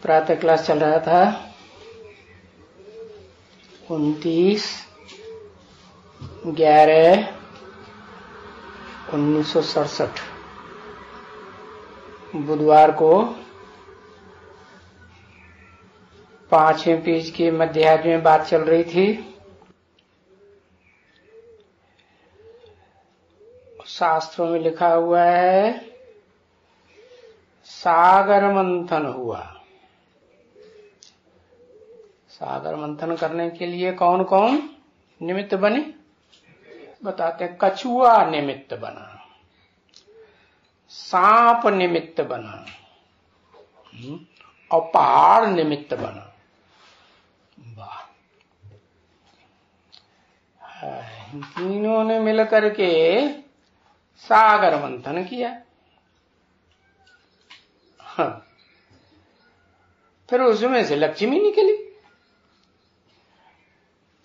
प्रातः क्लास चल रहा था 29/11/1967 बुधवार को 5वें पेज के मध्याह्न में बात चल रही थी। शास्त्रों में लिखा हुआ है सागर मंथन हुआ। सागर मंथन करने के लिए कौन कौन निमित्त बने बताते हैं। कछुआ निमित्त बना, सांप निमित्त बना और पहाड़ निमित्त बना। वाह, तीनों ने मिलकर के सागर मंथन किया। हाँ। फिर उसमें से लक्ष्मी निकली।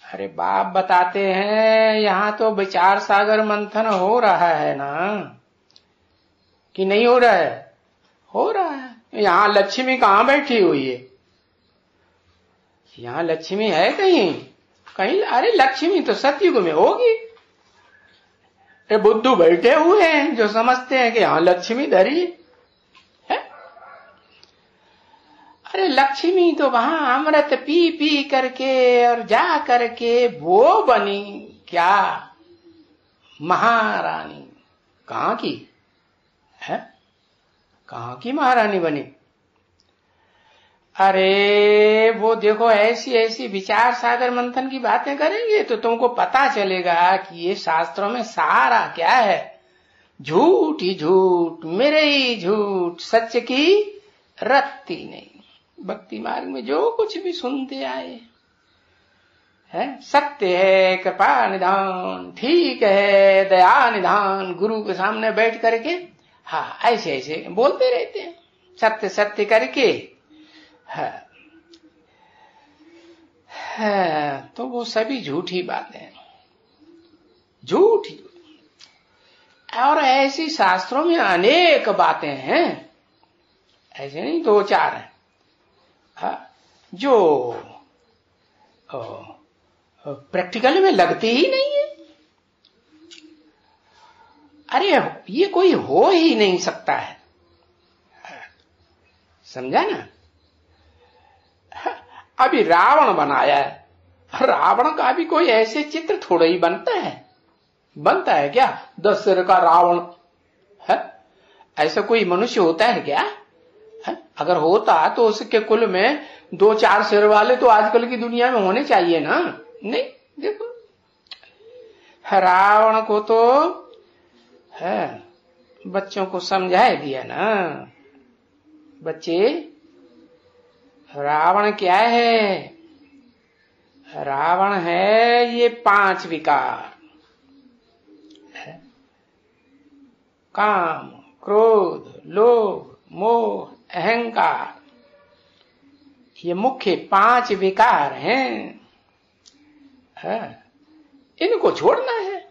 अरे बाप बताते हैं यहां तो विचार सागर मंथन हो रहा है ना, कि नहीं हो रहा है? हो रहा है। यहां लक्ष्मी कहां बैठी हुई है? यहां लक्ष्मी है कहीं कहीं? अरे लक्ष्मी तो सतयुग में होगी। अरे बुद्धू बैठे हुए हैं जो समझते हैं कि यहां लक्ष्मी धरी है। अरे लक्ष्मी तो वहां अमृत पी पी करके और जा करके वो बनी क्या महारानी। कहां की है? कहां की महारानी बनी? अरे वो देखो ऐसी ऐसी विचार सागर मंथन की बातें करेंगे तो तुमको पता चलेगा कि ये शास्त्रों में सारा क्या है। झूठ ही झूठ, मेरे ही झूठ, सच की रत्ती नहीं। भक्ति मार्ग में जो कुछ भी सुनते आए है सत्य है, कृपा निधान, ठीक है, दया निधान, गुरु के सामने बैठ करके हाँ ऐसे ऐसे बोलते रहते हैं सत्य सत्य करके। तो वो सभी झूठी बातें हैं, झूठी। और ऐसी शास्त्रों में अनेक बातें हैं, ऐसे नहीं दो चार हैं जो प्रैक्टिकल में लगती ही नहीं है। अरे ये कोई हो ही नहीं सकता है, समझा ना? अभी रावण बनाया है, रावण का भी कोई ऐसे चित्र थोड़ा ही बनता है। बनता है क्या 10 सिर का रावण है? ऐसा कोई मनुष्य होता है क्या है? अगर होता तो उसके कुल में 2-4 सिर वाले तो आजकल की दुनिया में होने चाहिए ना। नहीं, देखो रावण को तो है बच्चों को समझा दिया ना। बच्चे रावण क्या है? रावण है ये 5 विकार, काम, क्रोध, लोभ, मोह, अहंकार। ये मुख्य 5 विकार हैं। इनको छोड़ना है,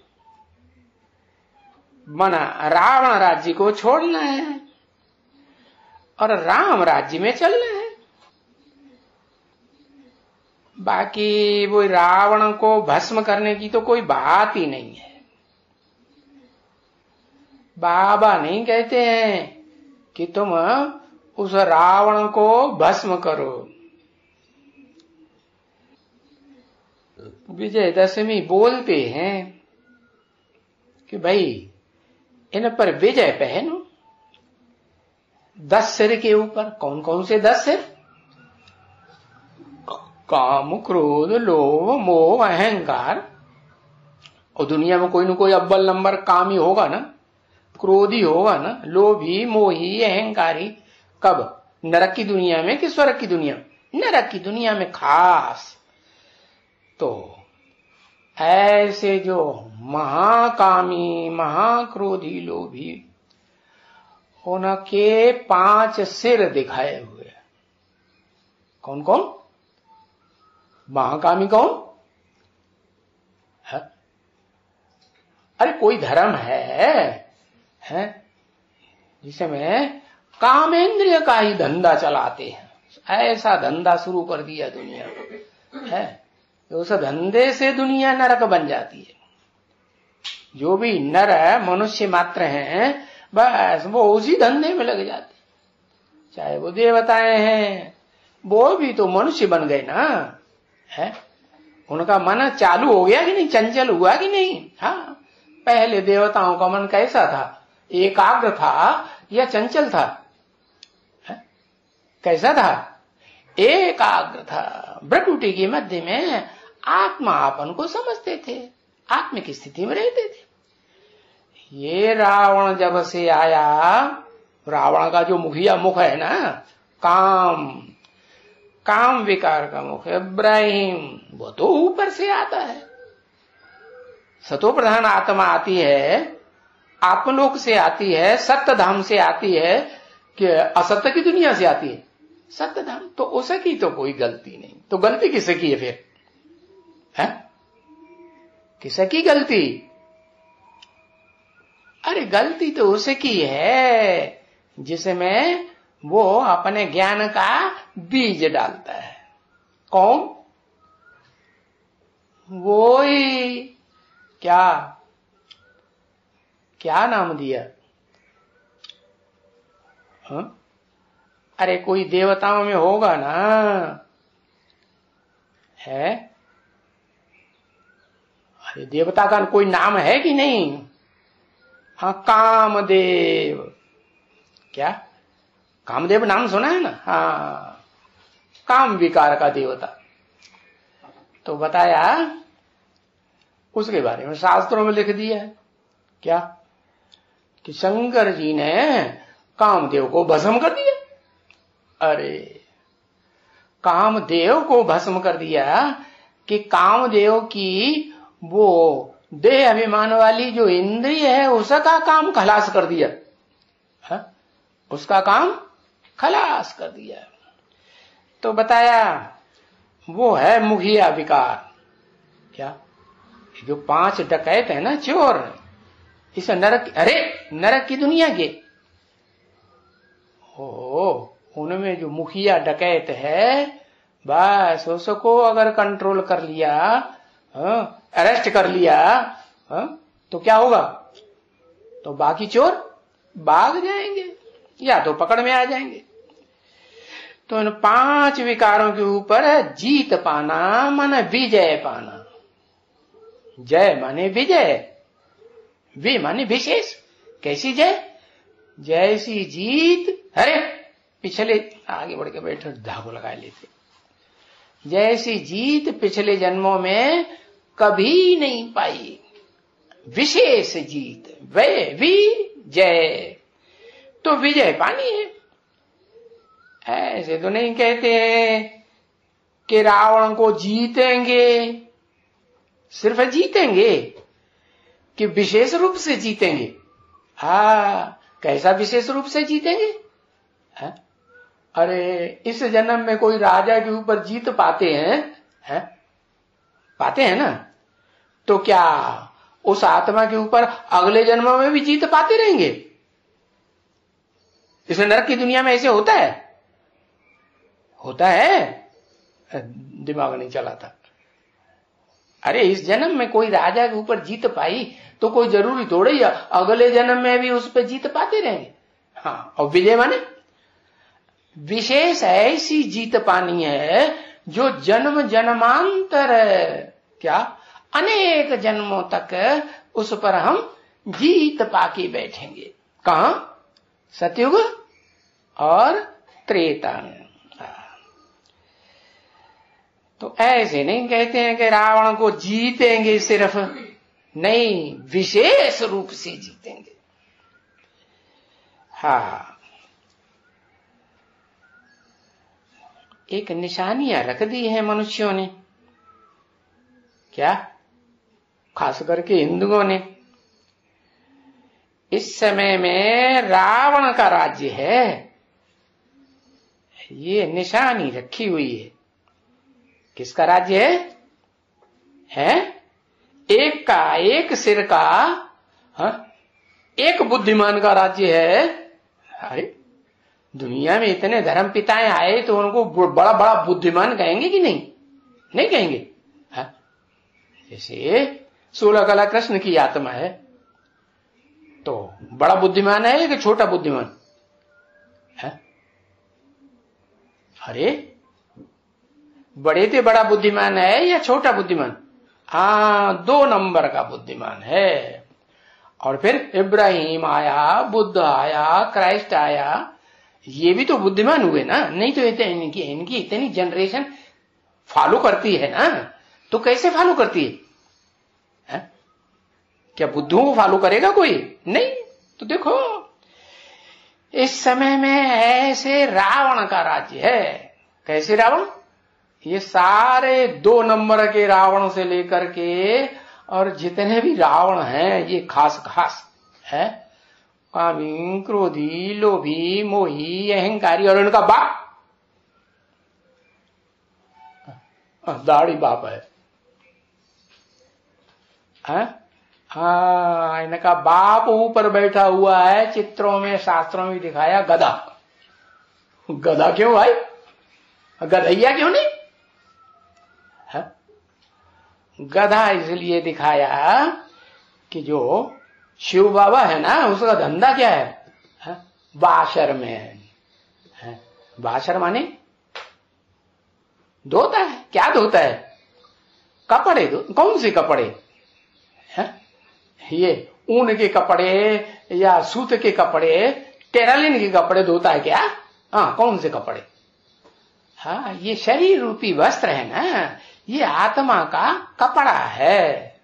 मना रावण राज्य को छोड़ना है और राम राज्य में चलना है। बाकी वो रावण को भस्म करने की तो कोई बात ही नहीं है। बाबा नहीं कहते हैं कि तुम उस रावण को भस्म करो। विजयदशमी बोलते हैं कि भाई इन पर विजय पहनो। 10 सिर के ऊपर कौन कौन से 10 सिर? काम, क्रोध, लोभ, मोह, अहंकार। और दुनिया में कोई न कोई अव्वल नंबर काम ही होगा ना, क्रोधी होगा ना, लोभी, मोही, अहंकारी। कब? नरक की दुनिया में कि स्वर्ग की दुनिया? नरक की दुनिया में खास। तो ऐसे जो महाकामी, महाक्रोधी, लोभी, उनके 5 सिर दिखाए हुए। कौन कौन? महाकामी कौन है? अरे कोई धर्म है जिसमें कामेंद्रिय का ही धंधा चलाते हैं, ऐसा धंधा शुरू कर दिया दुनिया है, उस धंधे से दुनिया नरक बन जाती है। जो भी नर मनुष्य मात्र हैं, बस वो उसी धंधे में लग जाते, चाहे वो देवताएं हैं, वो भी तो मनुष्य बन गए ना, है? उनका मन चालू हो गया कि नहीं, चंचल हुआ कि नहीं? हाँ, पहले देवताओं का मन कैसा था? एकाग्र था या चंचल था? है? कैसा था? एकाग्र था। भ्रकुटी के मध्य में आत्मा आपन को समझते थे, आत्म की स्थिति में रहते थे। ये रावण जब से आया, रावण का जो मुखिया मुख है ना, काम विकार का मुख इब्राहिम, वो तो ऊपर से आता है। सतो प्रधान आत्मा आती है, आत्मलोक से आती है, सत्य धाम से आती है कि असत्य की दुनिया से आती है? सत्य धाम। तो उसकी तो कोई गलती नहीं। तो गलती किसे की है फिर? है किसकी गलती? अरे गलती तो उसकी है जिसमें वो अपने ज्ञान का बीज डालता है। कौन? वो ही क्या नाम दिया? हाँ? अरे कोई देवताओं में होगा ना, है? अरे देवता का कोई नाम है कि नहीं? हाँ, कामदेव। क्या कामदेव नाम सुना है ना? हाँ, काम विकार का देवता। तो बताया उसके बारे में शास्त्रों में लिख दिया है क्या कि शंकर जी ने कामदेव को भस्म कर दिया। अरे कामदेव को भस्म कर दिया कि कामदेव की वो देह अभिमान वाली जो इंद्रिय है उसका काम खलास कर दिया, है? उसका काम खलास कर दिया। तो बताया वो है मुखिया विकार। क्या? जो 5 डकैत है ना, चोर, इस नरक की दुनिया के, उनमें जो मुखिया डकैत है, बस उसको अगर कंट्रोल कर लिया, अरेस्ट कर लिया, तो क्या होगा? तो बाकी चोर भाग जाएंगे या तो पकड़ में आ जाएंगे। तो इन 5 विकारों के ऊपर जीत पाना माने विजय पाना। जय माने विजय, वे माने विशेष। कैसी जय? जैसी जीत, अरे पिछले आगे बढ़ के बैठे धागो लगा लेते, जैसी जीत पिछले जन्मों में कभी नहीं पाई, विशेष जीत, वे विजय। तो विजय पानी है। ऐसे तो नहीं कहते हैं कि रावण को जीतेंगे, सिर्फ जीतेंगे कि विशेष रूप से जीतेंगे। कैसा विशेष रूप से जीतेंगे? अरे इस जन्म में कोई राजा के ऊपर जीत पाते हैं, पाते हैं ना, तो क्या उस आत्मा के ऊपर अगले जन्म में भी जीत पाते रहेंगे? इस नरक की दुनिया में ऐसे होता है? होता है? दिमाग नहीं चला था। अरे इस जन्म में कोई राजा के ऊपर जीत पाई तो कोई जरूरी थोड़े ही अगले जन्म में भी उस पर जीत पाते रहेंगे। हाँ, और विजय माने विशेष ऐसी जीत पानी है जो जन्म जन्मांतर, क्या अनेक जन्मों तक उस पर हम जीत पाके बैठेंगे। कहां? सतयुग और त्रेता में। तो ऐसे नहीं कहते हैं कि रावण को जीतेंगे, सिर्फ नहीं, विशेष रूप से जीतेंगे। हाँ, एक निशानियां रख दी है मनुष्यों ने, क्या खास करके हिंदुओं ने। इस समय में रावण का राज्य है, ये निशानी रखी हुई है। किसका राज्य है? एक का, एक सिर का, एक बुद्धिमान का राज्य है। अरे दुनिया में इतने धर्म पिताएं आए तो उनको बड़ा बड़ा बुद्धिमान कहेंगे कि नहीं? नहीं कहेंगे। जैसे 16 कला कृष्ण की आत्मा है, तो बड़ा बुद्धिमान है कि छोटा बुद्धिमान है? अरे बड़े से बड़ा बुद्धिमान है या छोटा बुद्धिमान? हाँ, 2 नंबर का बुद्धिमान है। और फिर इब्राहिम आया, बुद्ध आया, क्राइस्ट आया, ये भी तो बुद्धिमान हुए ना। नहीं तो इनकी इतनी जनरेशन फॉलो करती है ना, तो कैसे फॉलो करती है? क्या बुद्धों को फॉलो करेगा कोई? नहीं। तो देखो इस समय में ऐसे रावण का राज्य है। कैसे रावण? ये सारे 2 नंबर के रावण से लेकर के और जितने भी रावण हैं ये खास है, कामी, क्रोधी, लोभी, मोही, अहंकारी, और इनका बाप दाढ़ी बाप है। हाँ, इनका बाप ऊपर बैठा हुआ है, चित्रों में शास्त्रों में दिखाया गधा। गधा क्यों भाई? गधैया क्यों नहीं? गधा इसलिए दिखाया कि जो शिव बाबा है ना, उसका धंधा क्या है? बाशर में है। बाशर माने धोता है। क्या धोता है? कपड़े। कौन से कपड़े? ये ऊन के कपड़े या सूत के कपड़े, टेरालिन के कपड़े धोता है क्या? हाँ, कौन से कपड़े? हाँ, ये शरीर रूपी वस्त्र है ना, ये आत्मा का कपड़ा है।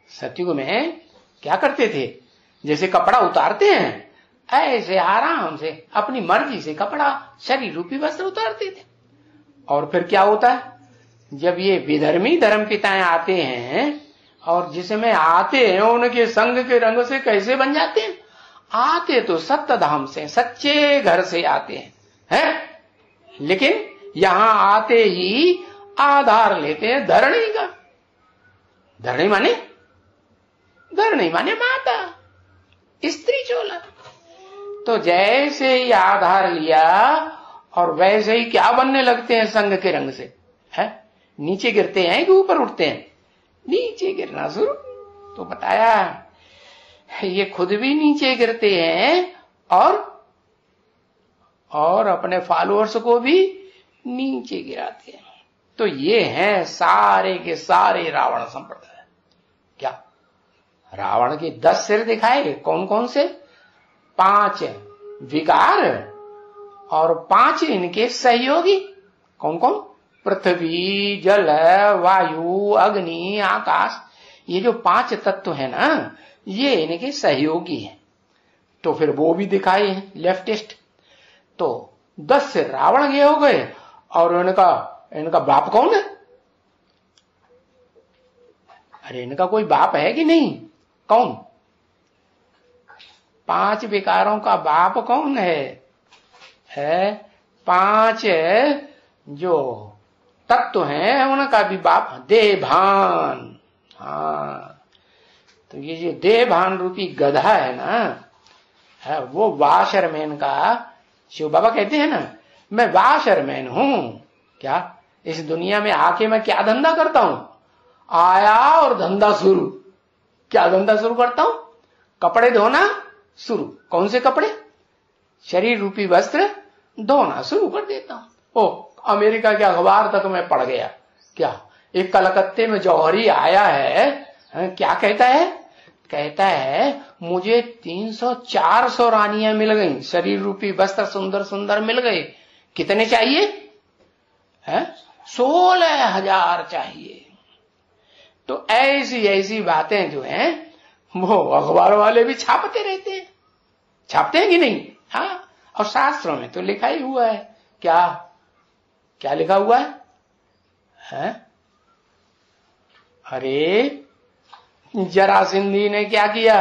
सतयुग में क्या करते थे? जैसे कपड़ा उतारते हैं, ऐसे आराम से अपनी मर्जी से कपड़ा, शरीर रूपी वस्त्र उतारते थे। और फिर क्या होता है? जब ये विधर्मी धर्म पिताएं आते हैं और जिसमें आते हैं उनके संग के रंग से कैसे बन जाते हैं? आते तो सत्य धाम से, सच्चे घर से आते हैं, लेकिन यहां आते ही आधार लेते हैं धरणी का। धरणी माने? धरणी माने माता, स्त्री चोला। तो जैसे ही आधार लिया और वैसे ही क्या बनने लगते हैं संग के रंग से? नीचे गिरते हैं कि ऊपर उठते हैं? नीचे गिरना शुरू। तो बताया ये खुद भी नीचे गिरते हैं और अपने फॉलोअर्स को भी नीचे गिराते हैं। तो ये हैं सारे के सारे रावण संप्रदाय। क्या रावण के 10 सिर दिखाए? कौन कौन से? 5 विकार और 5 इनके सहयोगी। कौन कौन? पृथ्वी, जल, वायु, अग्नि, आकाश। ये जो 5 तत्व है ना, ये इनके सहयोगी हैं। तो फिर वो भी दिखाए हैं लेफ्टिस्ट। तो 10 से रावण ये हो गए। और इनका बाप कौन है? अरे इनका कोई बाप है कि नहीं? कौन? 5 विकारों का बाप कौन है? 5 जो तत्व हैं उनका भी बाप देहभान। हाँ, तो ये जो देहभान रूपी गधा है ना, वो वाशरमैन का शिव बाबा कहते हैं ना, मैं वाशरमैन हूं। क्या इस दुनिया में आके मैं क्या धंधा करता हूं? आया और धंधा शुरू। क्या धंधा शुरू करता हूं? कपड़े धोना शुरू। कौन से कपड़े? शरीर रूपी वस्त्र धोना शुरू कर देता हूं। ओ, अमेरिका के अखबार तक मैं पढ़ गया। क्या एक कलकत्ते में जौहरी आया है, क्या कहता है? कहता है मुझे 300-400 रानियां मिल गई, शरीर रूपी वस्त्र सुंदर सुंदर मिल गए। कितने चाहिए? 16,000 चाहिए। तो ऐसी ऐसी बातें जो हैं वो अखबार वाले भी छापते रहते हैं। छापते हैं कि नहीं? हाँ, और शास्त्रों में तो लिखा ही हुआ है। क्या क्या लिखा हुआ है? अरे जरासिंधी ने क्या किया?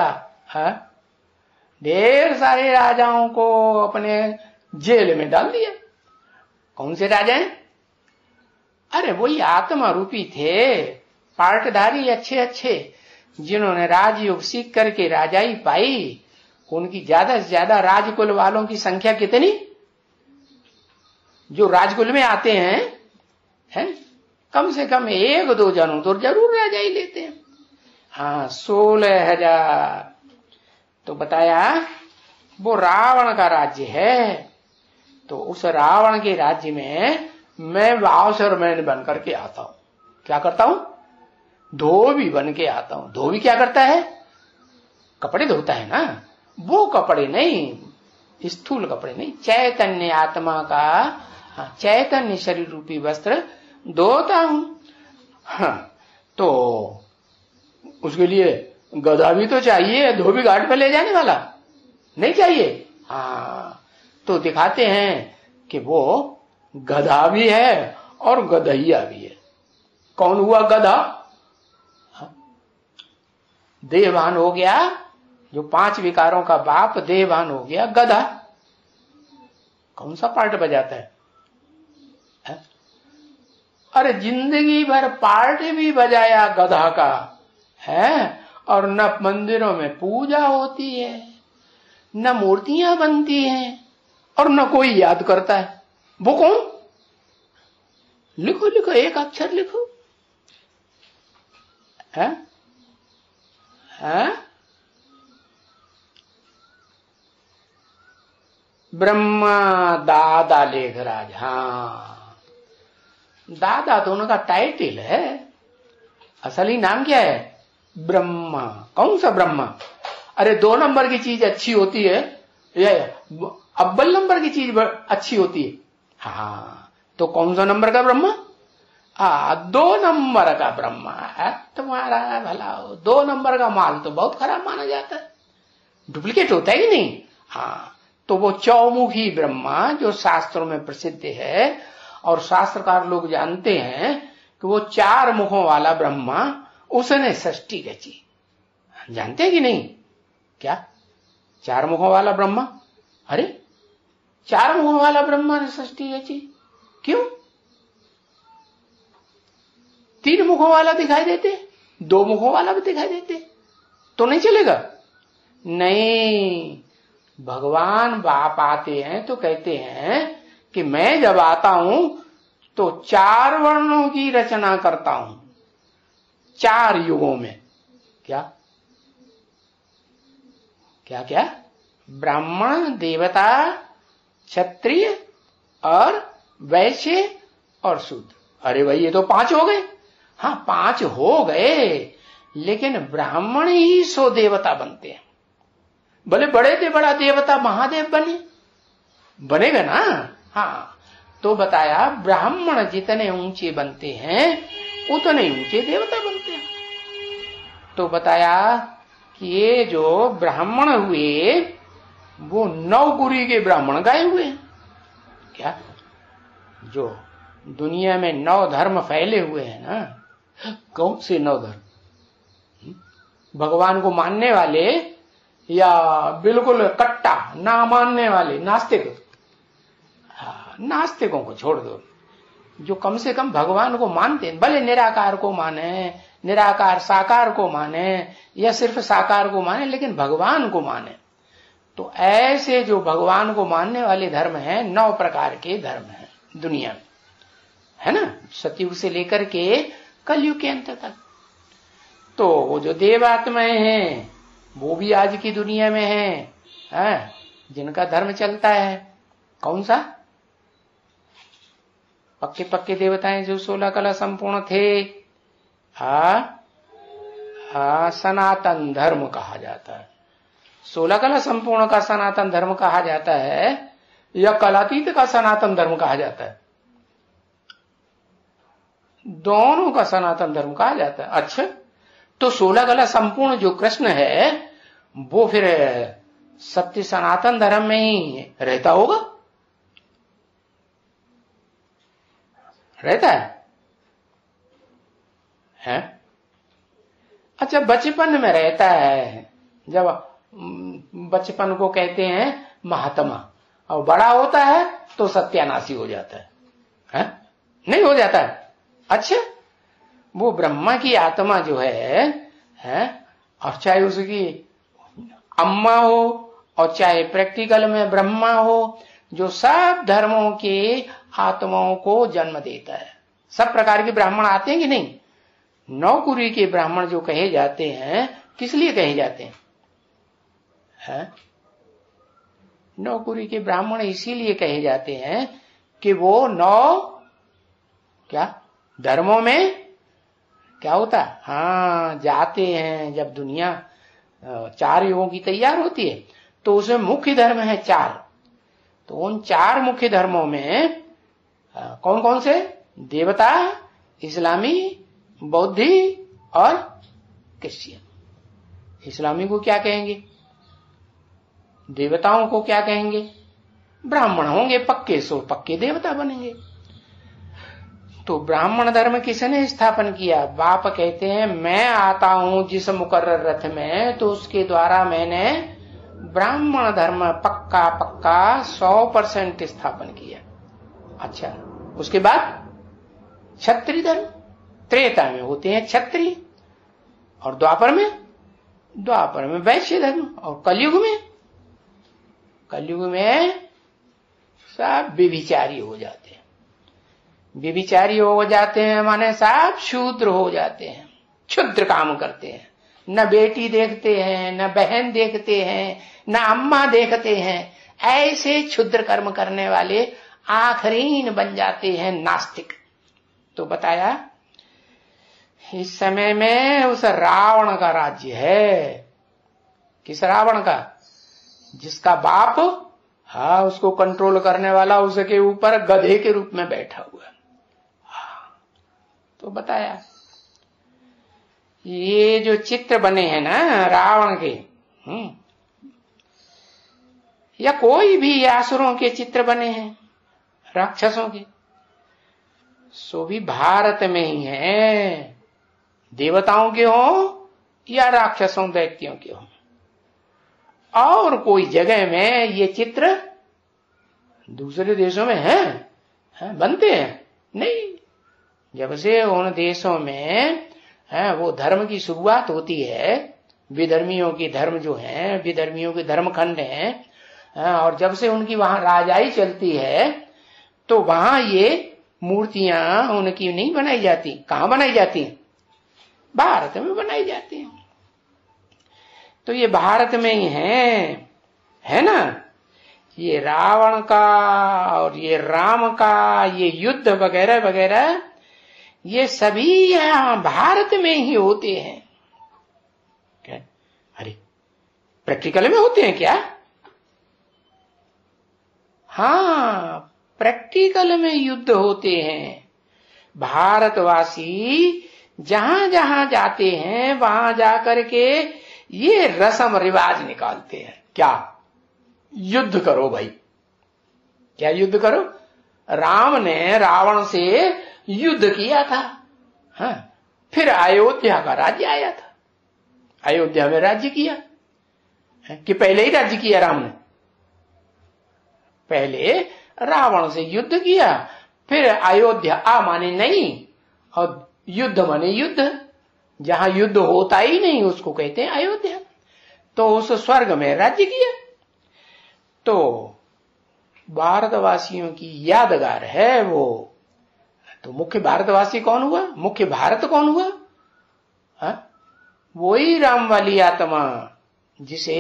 ढेर सारे राजाओं को अपने जेल में डाल दिया। कौन से राजा हैं? अरे वही आत्मा रूपी थे, पार्टधारी अच्छे अच्छे, जिन्होंने राजयोग सीख करके राजाई पाई। उनकी ज्यादा से ज्यादा राजकुल वालों की संख्या कितनी? जो राजकुल में आते हैं, कम से कम 1-2 जनों तो जरूर राजा ही लेते हैं। हाँ, 16,000। तो बताया वो रावण का राज्य है। तो उस रावण के राज्य में मैं वावसरमैन बन करके आता हूं। क्या करता हूं? धोबी बन के आता हूं। धोबी क्या करता है? कपड़े धोता है ना। वो कपड़े नहीं, स्थूल कपड़े नहीं, चैतन्य आत्मा का, चैतन्य शरीर रूपी वस्त्र धोता हूं। हाँ, तो उसके लिए गधा भी तो चाहिए, धोबी घाट पे ले जाने वाला नहीं चाहिए। हाँ, तो दिखाते हैं कि वो गधा भी है और गधैया भी है। कौन हुआ गधा? देहभान हो गया, जो 5 विकारों का बाप देहभान हो गया गधा। कौन सा पार्ट बजाता है? अरे जिंदगी भर पार्ट भी बजाया गधा का है, और न मंदिरों में पूजा होती है, न मूर्तियां बनती हैं, और न कोई याद करता है। वो कौन? लिखो लिखो, एक अक्षर लिखो। है? है? ब्रह्मा दादा लेखराज। हाँ, दादा तो उनका टाइटल है, असली नाम क्या है? ब्रह्मा। कौन सा ब्रह्मा? अरे 2 नंबर की चीज अच्छी होती है या अव्वल नंबर की चीज अच्छी होती है? हाँ, तो कौन सा नंबर का ब्रह्मा? 2 नंबर का ब्रह्मा है। तुम्हारा भला हो, 2 नंबर का माल तो बहुत खराब माना जाता है, डुप्लीकेट होता है कि नहीं? हाँ, तो वो चौमुखी ब्रह्मा जो शास्त्रों में प्रसिद्ध है, और शास्त्रकार लोग जानते हैं कि वो 4 मुखों वाला ब्रह्मा, उसने सृष्टि रची। जानते हैं कि नहीं? क्या 4 मुखों वाला ब्रह्मा? अरे 4 मुखों वाला ब्रह्मा ने सृष्टि रची। क्यों? 3 मुखों वाला दिखाई देते, 2 मुखों वाला भी दिखाई देते, तो नहीं चलेगा? नहीं, भगवान बाप आते हैं तो कहते हैं कि मैं जब आता हूं तो 4 वर्णों की रचना करता हूं, 4 युगों में। क्या क्या क्या? ब्राह्मण, देवता, क्षत्रिय और वैश्य और शूद्र। अरे भाई, ये तो 5 हो गए। हाँ, 5 हो गए, लेकिन ब्राह्मण ही 100 देवता बनते हैं। भले बड़े से बड़ा देवता महादेव बनेगा ना। हाँ, तो बताया ब्राह्मण जितने ऊंचे बनते हैं उतने ऊंचे देवता बनते हैं। तो बताया कि ये जो ब्राह्मण हुए वो 9 गुरी के ब्राह्मण गाए हुए हैं। क्या? जो दुनिया में 9 धर्म फैले हुए हैं ना, कौन से 9 धर्म? भगवान को मानने वाले या बिल्कुल कट्टा ना मानने वाले नास्तिक? नास्तिकों को छोड़ दो, जो कम से कम भगवान को मानते हैं, भले निराकार को माने, निराकार साकार को माने या सिर्फ साकार को माने, लेकिन भगवान को माने। तो ऐसे जो भगवान को मानने वाले धर्म हैं, 9 प्रकार के धर्म हैं दुनिया में, है ना, सतयुग से लेकर के कलयुग के अंत तक। तो वो जो देवात्माएं हैं वो भी आज की दुनिया में हैं, जिनका धर्म चलता है। कौन सा? पक्के पक्के देवताएं जो 16 कला संपूर्ण थे। सनातन धर्म कहा जाता है। 16 कला संपूर्ण का सनातन धर्म कहा जाता है या कलातीत का सनातन धर्म कहा जाता है? दोनों का सनातन धर्म कहा जाता है। अच्छा, तो 16 कला संपूर्ण जो कृष्ण है वो फिर सत्य सनातन धर्म में ही रहता होगा? रहता है? अच्छा, बचपन में रहता है, जब बचपन को कहते हैं महात्मा, और बड़ा होता है तो सत्यानाशी हो जाता है? नहीं हो जाता है? अच्छा, वो ब्रह्मा की आत्मा जो है, और चाहे उसकी अम्मा हो और चाहे प्रैक्टिकल में ब्रह्मा हो, जो सब धर्मों के आत्माओं को जन्म देता है। सब प्रकार के ब्राह्मण आते हैं कि नहीं? नौकुरी के ब्राह्मण जो कहे जाते हैं, किस लिए कहे जाते हैं? नौकुरी के ब्राह्मण इसीलिए कहे जाते हैं कि वो क्या धर्मों में क्या होता है, हाँ, जाते हैं। जब दुनिया 4 युगों की तैयार होती है तो उसमें मुख्य धर्म है 4। तो उन 4 मुख्य धर्मों में कौन कौन से? देवता, इस्लामी, बौद्धि और क्रिश्चियन। इस्लामी को क्या कहेंगे? देवताओं को क्या कहेंगे? ब्राह्मण होंगे पक्के, सो पक्के देवता बनेंगे। तो ब्राह्मण धर्म किसने स्थापन किया? बाप कहते हैं मैं आता हूं जिस मुकर्रर रथ में, तो उसके द्वारा मैंने ब्राह्मण धर्म पक्का 100% स्थापन किया। अच्छा, उसके बाद क्षत्रिय धर्म त्रेता में होते हैं क्षत्रिय, और द्वापर में वैश्य धर्म, और कलयुग में सब व्यभिचारी हो जाते हैं। व्यभिचारी हो जाते हैं माने सब शूद्र हो जाते हैं, क्षुद्र काम करते हैं। न बेटी देखते हैं, न बहन देखते हैं, न अम्मा देखते हैं। ऐसे क्षुद्र कर्म करने वाले आखरीन बन जाते हैं, नास्तिक। तो बताया इस समय में उस रावण का राज्य है। किस रावण का? जिसका बाप उसको कंट्रोल करने वाला उसके ऊपर गधे के रूप में बैठा हुआ। तो बताया ये जो चित्र बने हैं ना रावण के, या कोई भी असुरों के चित्र बने हैं, राक्षसों के, सो भी भारत में ही है। देवताओं के हो या राक्षसों दैत्यों के हो। और कोई जगह में ये चित्र दूसरे देशों में है बनते हैं नहीं। जब से उन देशों में वो धर्म की शुरुआत होती है, विधर्मियों की धर्म जो है, विधर्मियों के धर्मखंड हैं, और जब से उनकी वहां राजाई चलती है तो वहां ये मूर्तियां उनकी नहीं बनाई जाती। कहां बनाई जाती हैं? भारत में बनाई जाती हैं। तो ये भारत में ही है ना। ये रावण का और ये राम का ये युद्ध वगैरह वगैरह ये सभी यहां भारत में ही होते हैं। क्या? अरे प्रैक्टिकल में होते हैं क्या? हाँ, प्रैक्टिकल में युद्ध होते हैं। भारतवासी जहां जहां जाते हैं वहां जाकर के ये रस्म रिवाज निकालते हैं। क्या? युद्ध करो भाई। क्या युद्ध करो? राम ने रावण से युद्ध किया था। हाँ, फिर अयोध्या का राज्य आया था। अयोध्या में राज्य किया कि पहले ही राज्य किया राम ने? पहले रावण से युद्ध किया, फिर अयोध्या माने नहीं, और युद्ध माने युद्ध। जहां युद्ध होता ही नहीं उसको कहते हैं अयोध्या। तो उस स्वर्ग में राज्य किया। तो भारतवासियों की यादगार है वो। तो मुख्य भारतवासी कौन हुआ? मुख्य भारत कौन हुआ? वही राम वाली आत्मा जिसे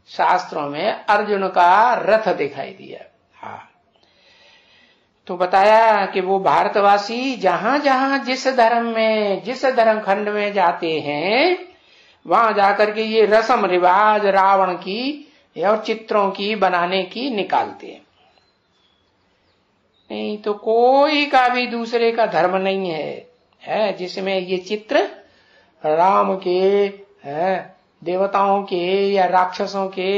शास्त्रों में अर्जुन का रथ दिखाई दिया। हाँ, तो बताया कि वो भारतवासी जहां जहां जिस धर्म में जिस धर्म खंड में जाते हैं वहां जाकर के ये रस्म रिवाज रावण की और चित्रों की बनाने की निकालते हैं। नहीं तो कोई का भी दूसरे का धर्म नहीं है जिसमें ये चित्र राम के, देवताओं के या राक्षसों के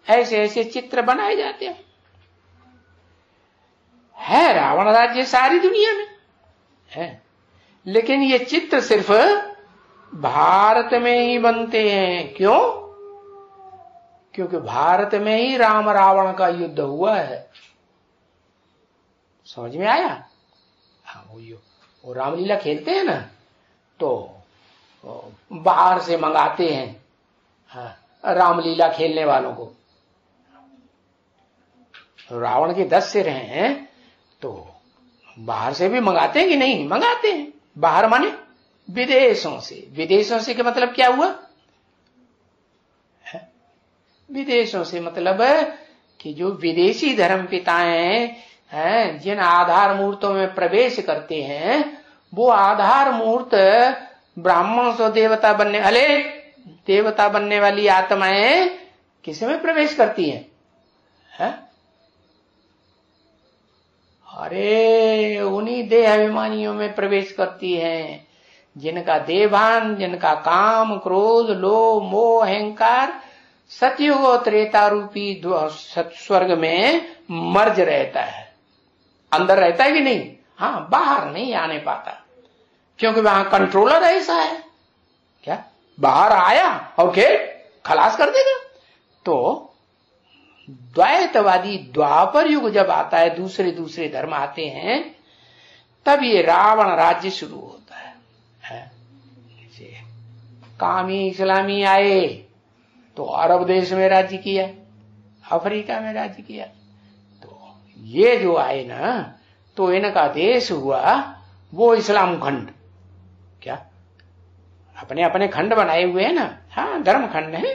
ऐसे ऐसे चित्र बनाए जाते हैं। है रावण राज्य सारी दुनिया में है, लेकिन ये चित्र सिर्फ भारत में ही बनते हैं। क्यों? क्योंकि भारत में ही राम रावण का युद्ध हुआ है। समझ में आया? हाँ, वो रामलीला खेलते हैं ना, तो बाहर से मंगाते हैं रामलीला खेलने वालों को। रावण के 10 सिर हैं तो बाहर से भी मंगाते हैं कि नहीं? मंगाते हैं। बाहर माने विदेशों से। विदेशों से क्या मतलब क्या हुआ? विदेशों से मतलब कि जो विदेशी धर्म पिताएं हैं, जिन आधार मूर्तों में प्रवेश करते हैं, वो आधार मूर्त ब्राह्मण से देवता देवता बनने वाली आत्माएं किस में प्रवेश करती हैं? अरे उन्हीं देह अभिमानियों में प्रवेश करती हैं, जिनका देवान, जिनका काम, क्रोध, लोभ, मोह, अहंकार सतयुग और त्रेता रूपी स्वर्ग में मर्ज रहता है। अंदर रहता है कि नहीं? हाँ, बाहर नहीं आने पाता, क्योंकि वहां कंट्रोलर ऐसा है। क्या बाहर आया और के खलास कर देगा? तो द्वैतवादी द्वापर युग जब आता है, दूसरे दूसरे धर्म आते हैं, तब ये रावण राज्य शुरू होता है। कामी इस्लामी आए तो अरब देश में राज्य किया, अफ्रीका में राज्य किया। तो ये जो आए ना, तो इनका देश हुआ वो इस्लाम खंड। क्या अपने अपने खंड बनाए हुए हैं ना? हाँ, धर्म खंड है।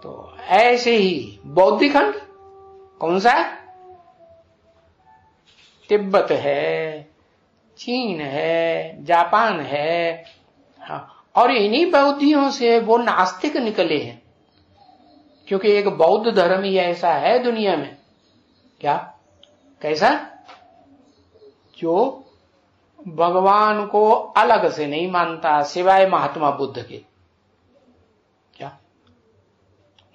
तो ऐसे ही बौद्धिक खंड कौन सा है? तिब्बत है, चीन है, जापान है। हाँ, और इन्हीं बौद्धियों से वो नास्तिक निकले हैं, क्योंकि एक बौद्ध धर्म ही ऐसा है दुनिया में। क्या कैसा? जो भगवान को अलग से नहीं मानता सिवाय महात्मा बुद्ध के। क्या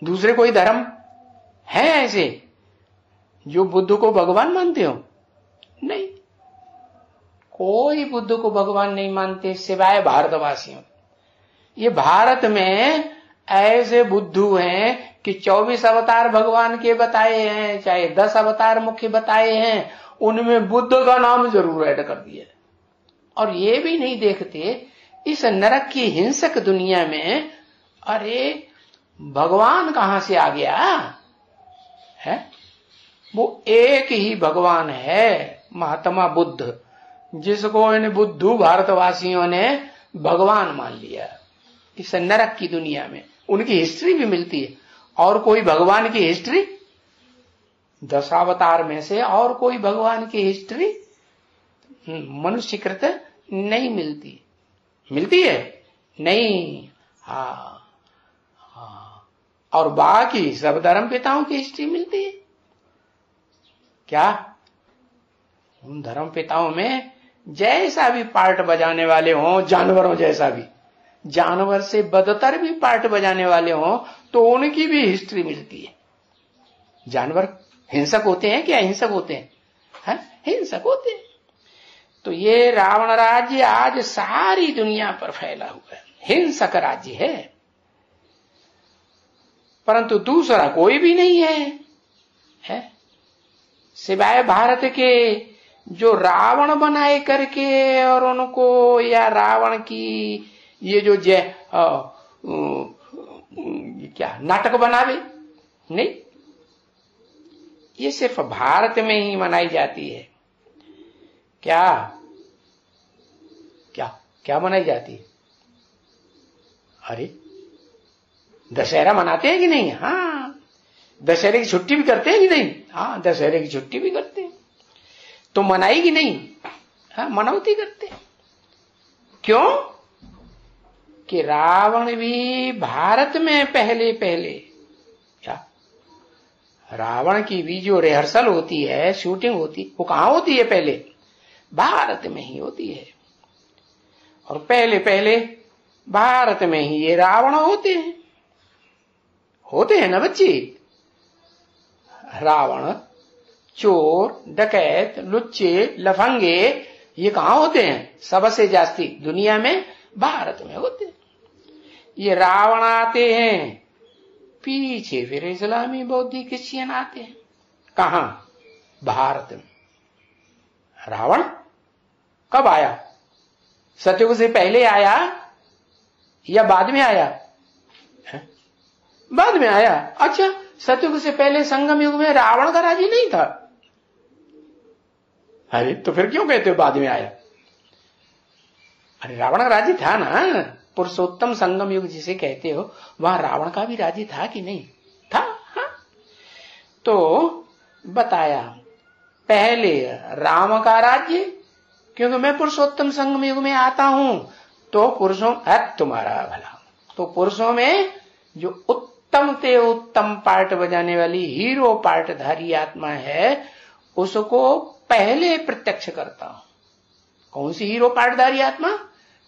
दूसरे कोई धर्म है ऐसे जो बुद्ध को भगवान मानते हो? नहीं, कोई बुद्ध को भगवान नहीं मानते सिवाय भारतवासियों। ये भारत में ऐसे बुद्धू हैं कि 24 अवतार भगवान के बताए हैं, चाहे 10 अवतार मुख्य बताए हैं, उनमें बुद्ध का नाम जरूर ऐड कर दिया। और ये भी नहीं देखते इस नरक की हिंसक दुनिया में, अरे भगवान कहां से आ गया है? वो एक ही भगवान है, महात्मा बुद्ध, जिसको इन बुद्धू भारतवासियों ने भगवान मान लिया। इस नरक की दुनिया में उनकी हिस्ट्री भी मिलती है, और कोई भगवान की हिस्ट्री 10 अवतार में से और कोई भगवान की हिस्ट्री मनुष्यकृत नहीं मिलती। मिलती है नहीं? हाँ, और बाकी सब धर्म पिताओं की हिस्ट्री मिलती है। क्या उन धर्म पिताओं में जैसा भी पार्ट बजाने वाले हों, जानवरों जैसा भी, जानवर से बदतर भी पार्ट बजाने वाले हों, तो उनकी भी हिस्ट्री मिलती है। जानवर हिंसक होते हैं क्या? हिंसक होते हैं, हिंसक होते हैं। तो ये रावण राज्य आज सारी दुनिया पर फैला हुआ है, हिंसक राज्य है। परंतु दूसरा कोई भी नहीं है सिवाय भारत के, जो रावण बनाए करके और उनको, या रावण की ये जो क्या नाटक बनावे। नहीं, ये सिर्फ भारत में ही मनाई जाती है। क्या क्या क्या मनाई जाती है? अरे दशहरा मनाते हैं कि नहीं? हाँ, दशहरे की छुट्टी भी करते हैं कि नहीं? हाँ, दशहरे की छुट्टी भी करते हैं। तो मनाई कि नहीं? हाँ, मनौती करते हैं। क्यों? कि रावण भी भारत में पहले क्या रावण की भी जो रिहर्सल होती है, शूटिंग होती, वो कहां होती है? पहले भारत में ही होती है। और पहले भारत में ही ये रावण होते हैं ना बच्ची। रावण, चोर, डकैत, लुच्चे, लफंगे, ये कहां होते हैं? सबसे जास्ती दुनिया में भारत में होते हैं। ये रावण आते हैं, पीछे फिर इस्लामी, बौद्धिक, क्रिश्चियन आते हैं। कहां? भारत में। रावण कब आया? सतयुग से पहले आया या बाद में आया? बाद में आया। अच्छा, सतयुग से पहले संगम युग में रावण का राज्य नहीं था। अरे तो फिर क्यों कहते हो बाद में आया? अरे रावण का राज्य था ना, पुरुषोत्तम संगम युग जिसे कहते हो, वहां रावण का भी राज्य था कि नहीं था? हाँ? तो बताया पहले राम का राज्य, क्योंकि मैं पुरुषोत्तम संगम युग में आता हूं, तो पुरुषों तुम्हारा भला, तो पुरुषों में जो उत्तम से उत्तम पार्ट बजाने वाली हीरो पार्टधारी आत्मा है, उसको पहले प्रत्यक्ष करता हूं। कौन सी हीरो पार्टधारी आत्मा?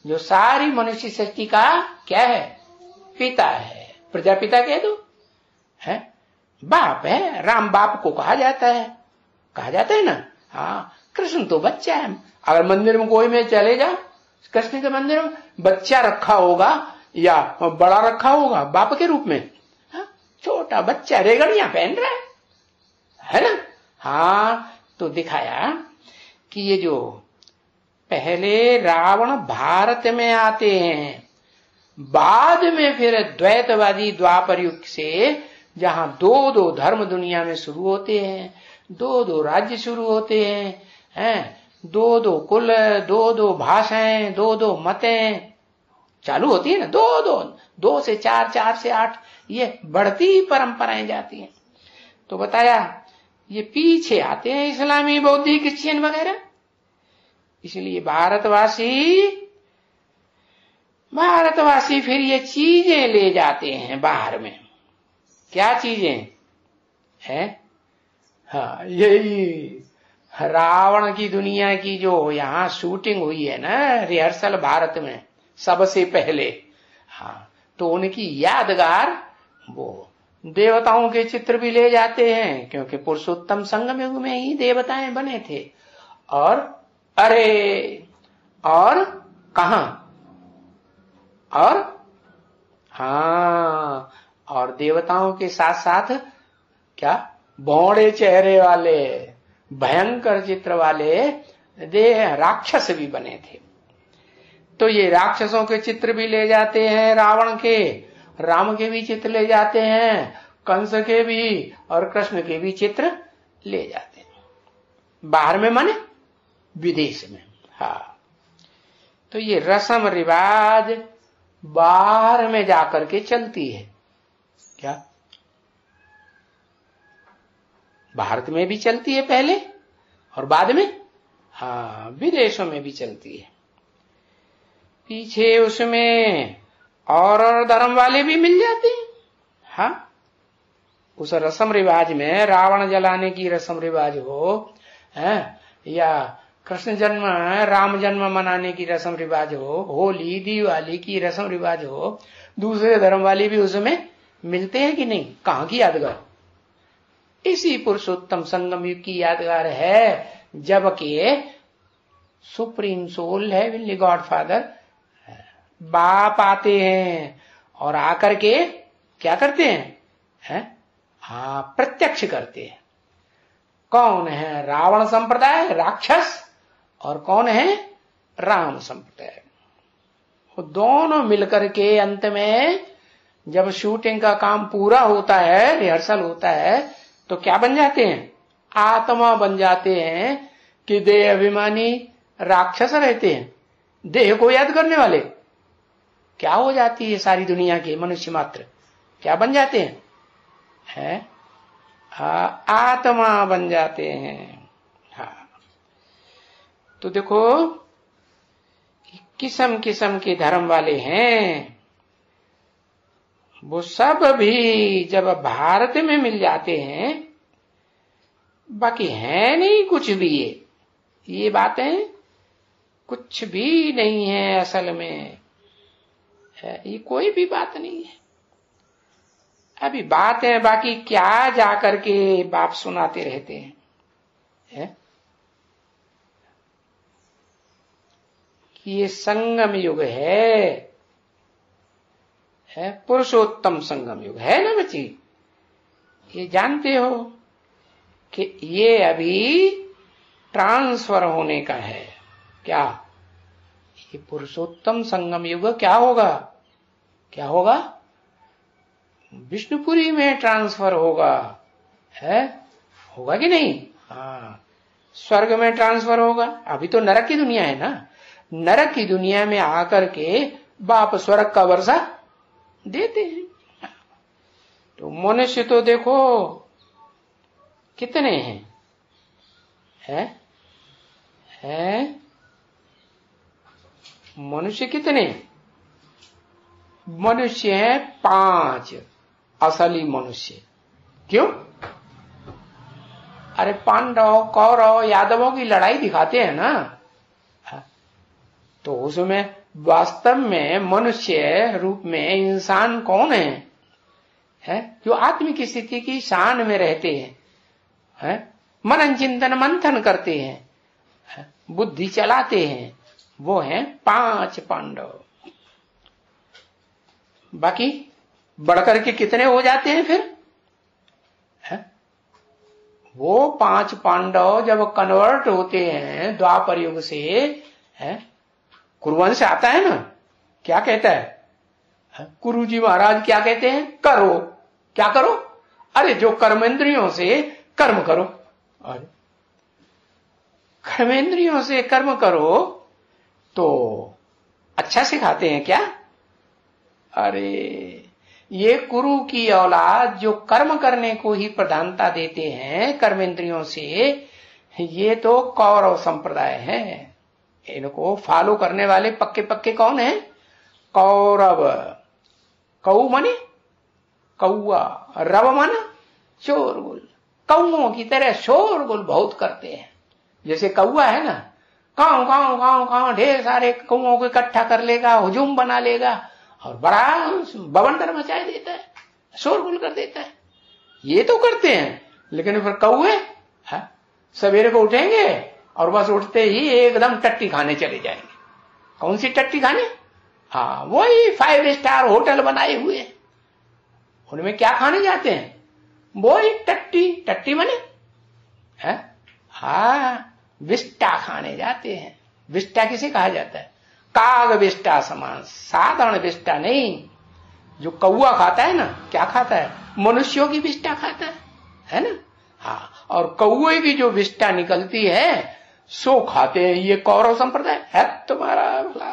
जो सारी मनुष्य सृष्टि का क्या है? पिता है, प्रजापिता कह दो, है बाप है। राम बाप को कहा जाता है ना। हाँ, कृष्ण तो बच्चा है। अगर मंदिर में कोई में चले जा, कृष्ण के मंदिर में बच्चा रखा होगा या बड़ा रखा होगा बाप के रूप में, हाँ? छोटा बच्चा रेगड़ियां पहन रहा है ना। हाँ, तो दिखाया कि ये जो पहले रावण भारत में आते हैं, बाद में फिर द्वैतवादी द्वापर युग से जहां दो दो धर्म दुनिया में शुरू होते हैं, दो दो राज्य शुरू होते हैं, दो दो कुल, दो दो भाषाएं, दो दो मतें चालू होती है ना, दो से चार, चार से आठ, ये बढ़ती परंपराएं जाती हैं। तो बताया ये पीछे आते हैं इस्लामी, बौद्धिक, क्रिश्चियन वगैरह। इसलिए भारतवासी फिर ये चीजें ले जाते हैं बाहर में। क्या चीजें हैं? हाँ, यही रावण की दुनिया की जो यहाँ शूटिंग हुई है ना, रिहर्सल भारत में सबसे पहले। हाँ, तो उनकी यादगार वो देवताओं के चित्र भी ले जाते हैं, क्योंकि पुरुषोत्तम संगम युग में ही देवताएं बने थे। और कहां? और हाँ, और देवताओं के साथ साथ क्या, भौड़े चेहरे वाले, भयंकर चित्र वाले राक्षस भी बने थे। तो ये राक्षसों के चित्र भी ले जाते हैं रावण के, राम के भी चित्र ले जाते हैं, कंस के भी और कृष्ण के भी चित्र ले जाते हैं। बाहर में माने विदेश में। हाँ, तो ये रस्म रिवाज बाहर में जाकर के चलती है। क्या भारत में भी चलती है पहले और बाद में? हाँ, विदेशों में भी चलती है। पीछे उसमें और धर्म वाले भी मिल जाते हैं। हाँ, उस रस्म रिवाज में रावण जलाने की रस्म रिवाज हो, है, या कृष्ण जन्म राम जन्म मनाने की रस्म रिवाज हो, होली दिवाली की रस्म रिवाज हो, दूसरे धर्म वाले भी उसमें मिलते हैं कि नहीं? कहां की यादगार? इसी पुरुषोत्तम संगम युग की यादगार है, जबकि supreme soul heavenly God father बाप आते हैं और आकर के क्या करते हैं? हाँ, प्रत्यक्ष करते हैं। कौन है? रावण संप्रदाय राक्षस, और कौन है? राम संप्रदाय। वो दोनों मिलकर के अंत में जब शूटिंग का काम पूरा होता है, रिहर्सल होता है, तो क्या बन जाते हैं? आत्मा बन जाते हैं कि देह अभिमानी राक्षस रहते हैं, देह को याद करने वाले। क्या हो जाती है सारी दुनिया के मनुष्य मात्र? क्या बन जाते हैं? आत्मा बन जाते हैं। हाँ, तो देखो किस्म किस्म के धर्म वाले हैं, वो सब भी जब भारत में मिल जाते हैं, बाकी है नहीं कुछ भी। ये बातें कुछ भी नहीं है असल में, ये कोई भी बात नहीं है। अभी बात है, बाकी क्या जाकर के बाप सुनाते रहते हैं, है? कि ये संगम युग है पुरुषोत्तम संगम युग है ना बच्ची? ये जानते हो कि ये अभी ट्रांसफर होने का है। क्या? ये पुरुषोत्तम संगम युग क्या होगा? क्या होगा? विष्णुपुरी में ट्रांसफर होगा, है, होगा कि नहीं? हाँ, स्वर्ग में ट्रांसफर होगा। अभी तो नरक की दुनिया है ना, नरक की दुनिया में आकर के बाप स्वर्ग का वर्षा देते हैं। तो मनुष्य तो देखो कितने हैं, हैं? मनुष्य कितने? मनुष्य है 5 असली मनुष्य। क्यों? अरे पांडव, कौरव, यादवों की लड़ाई दिखाते हैं ना, तो उसमें वास्तव में मनुष्य रूप में इंसान कौन है? जो आत्मिक स्थिति की शान में रहते हैं, मनन चिंतन मंथन करते हैं, बुद्धि चलाते हैं, वो हैं 5 पांडव। बाकी बढ़कर के कितने हो जाते हैं फिर? वो 5 पांडव जब कन्वर्ट होते हैं द्वापर युग से, कुरुवंश आता है ना, क्या कहता है गुरु जी महाराज? क्या कहते हैं? करो, क्या करो? अरे जो कर्मेंद्रियों से कर्म करो। अरे कर्मेंद्रियों से कर्म करो तो अच्छा सिखाते हैं क्या? अरे ये गुरु की औलाद जो कर्म करने को ही प्रधानता देते हैं कर्मेंद्रियों से, ये तो कौरव संप्रदाय है। इनको फॉलो करने वाले पक्के पक्के कौन है? कौरव। कौ माने कौआ, रव माना शोरगुल। कौओं की तरह शोरगुल बहुत करते हैं। जैसे कौआ है ना, काऊ काऊ काऊ काऊ ढेर सारे कौओं को इकट्ठा कर लेगा, हुजूम बना लेगा और बड़ा बवंडर मचाए देता है, शोरगुल कर देता है। ये तो करते हैं, लेकिन फिर कौए सवेरे को उठेंगे और बस उठते ही एकदम टट्टी खाने चले जाएंगे। कौन सी टट्टी खाने? हाँ, वही 5 स्टार होटल बनाए हुए, उनमें क्या खाने जाते हैं? वही टट्टी। टट्टी बने है? हाँ, विष्टा खाने जाते हैं। विष्टा किसे कहा जाता है? काग विष्टा समान, साधारण विष्टा नहीं। जो कौआ खाता है ना, क्या खाता है? मनुष्यों की विष्टा खाता है ना? हाँ, और कौए की जो विष्टा निकलती है सो खाते हैं ये कौरव संप्रदाय है तुम्हारा भला।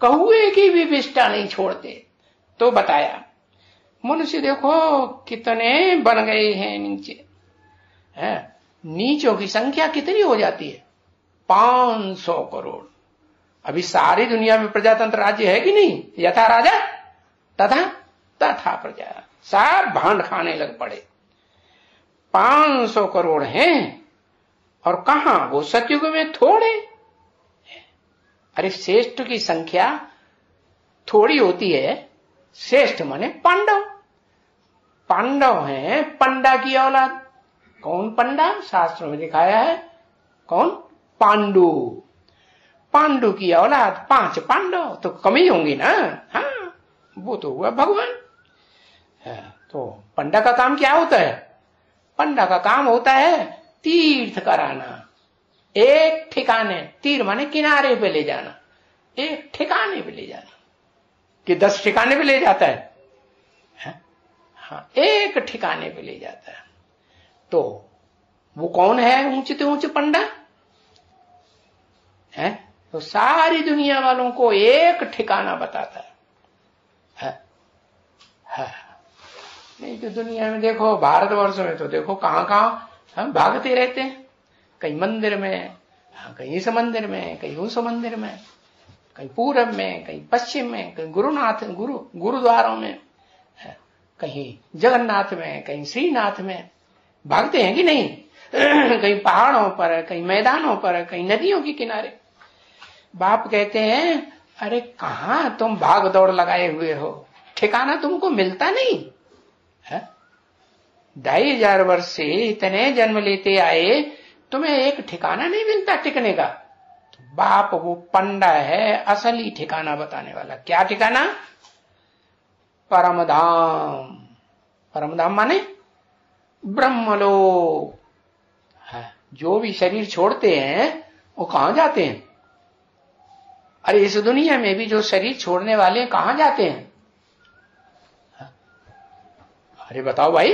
कौए की भी विष्टा नहीं छोड़ते। तो बताया मनुष्य देखो कितने बन गए हैं नीचे, है? नीचों की संख्या कितनी हो जाती है? 500 करोड़। अभी सारी दुनिया में प्रजातंत्र राज्य है कि नहीं? यथा राजा तथा प्रजा, सब भांड खाने लग पड़े। 500 करोड़ हैं, और कहां? वो सतयुग में थोड़े। अरे श्रेष्ठ की संख्या थोड़ी होती है। श्रेष्ठ माने पांडव। पांडव हैं पंडा की औलाद। कौन पंडा? शास्त्रों में दिखाया है। कौन? पांडु। पांडु की औलाद 5 पांडव तो कम ही होंगी ना। हाँ, वो तो हुआ भगवान। तो पंडा का काम क्या होता है? पंडा का काम होता है तीर्थ कराना। एक ठिकाने, तीर माने किनारे पे ले जाना, एक ठिकाने पे ले जाना। कि 10 ठिकाने पे ले जाता है? हाँ, एक ठिकाने पे ले जाता है। तो वो कौन है ऊंचे से ऊंचे पंडा? है? तो सारी दुनिया वालों को एक ठिकाना बताता है। नहीं तो दुनिया में देखो, भारतवर्ष में तो देखो कहां कहां हम भागते रहते हैं। कहीं मंदिर में, कहीं इस मंदिर में, कहीं उस मंदिर में, कहीं पूरब में, कहीं पश्चिम में, कहीं गुरुद्वारों में, कहीं जगन्नाथ में, कहीं श्रीनाथ में भागते हैं कि नहीं? कहीं पहाड़ों पर, कहीं मैदानों पर, कहीं नदियों के किनारे। बाप कहते हैं अरे कहां तुम भाग दौड़ लगाए हुए हो, ठिकाना तुमको मिलता नहीं है? 2500 वर्ष से इतने जन्म लेते आए, तुम्हें एक ठिकाना नहीं मिलता टिकने का। तो बाप वो पंडा है असली ठिकाना बताने वाला। क्या ठिकाना? परमधाम। परमधाम माने ब्रह्मलोक। जो भी शरीर छोड़ते हैं वो कहां जाते हैं? अरे इस दुनिया में भी जो शरीर छोड़ने वाले कहां जाते हैं? अरे बताओ भाई,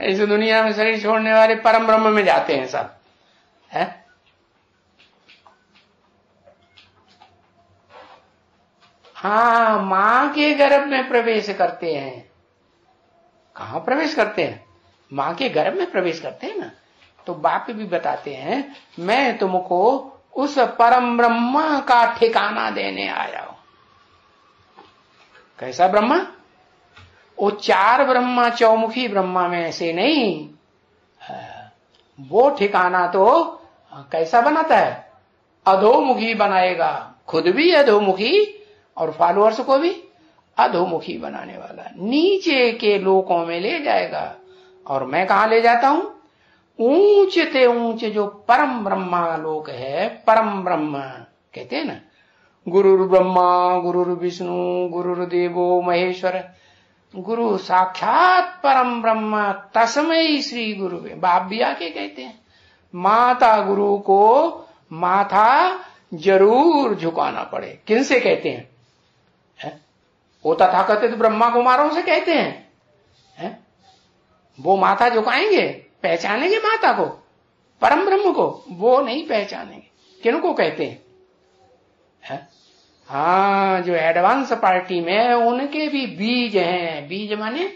इस दुनिया में शरीर छोड़ने वाले परम ब्रह्म में जाते हैं सब, है? हाँ, मां के गर्भ में प्रवेश करते हैं। कहां प्रवेश करते हैं? मां के गर्भ में प्रवेश करते हैं ना। तो बाप भी बताते हैं, मैं तुमको उस परम ब्रह्मा का ठिकाना देने आया हूं। कैसा ब्रह्मा? वो चार ब्रह्मा, चौमुखी ब्रह्मा में ऐसे नहीं। वो ठिकाना तो कैसा बनाता है? अधोमुखी बनाएगा, खुद भी अधोमुखी और फॉलोअर्स को भी अधोमुखी बनाने वाला, नीचे के लोकों में ले जाएगा। और मैं कहां ले जाता हूं? ऊंचे ते ऊंचे जो परम ब्रह्मा लोक है, परम ब्रह्म कहते हैं ना, गुरुर् ब्रह्मा गुरुर् विष्णु गुरुर्देवो महेश्वर, गुरु साक्षात परम ब्रह्म तस्मै श्री गुरु। बाप भी आके कहते हैं, माता गुरु को माथा जरूर झुकाना पड़े। किन से कहते हैं? वो तथाकथित ब्रह्मा कुमारों से कहते हैं। वो माथा झुकाएंगे, पहचानेंगे माता को, परम ब्रह्म को? वो नहीं पहचानेंगे। किनको कहते हैं? हाँ, जो एडवांस पार्टी में उनके भी बीज हैं। बीज माने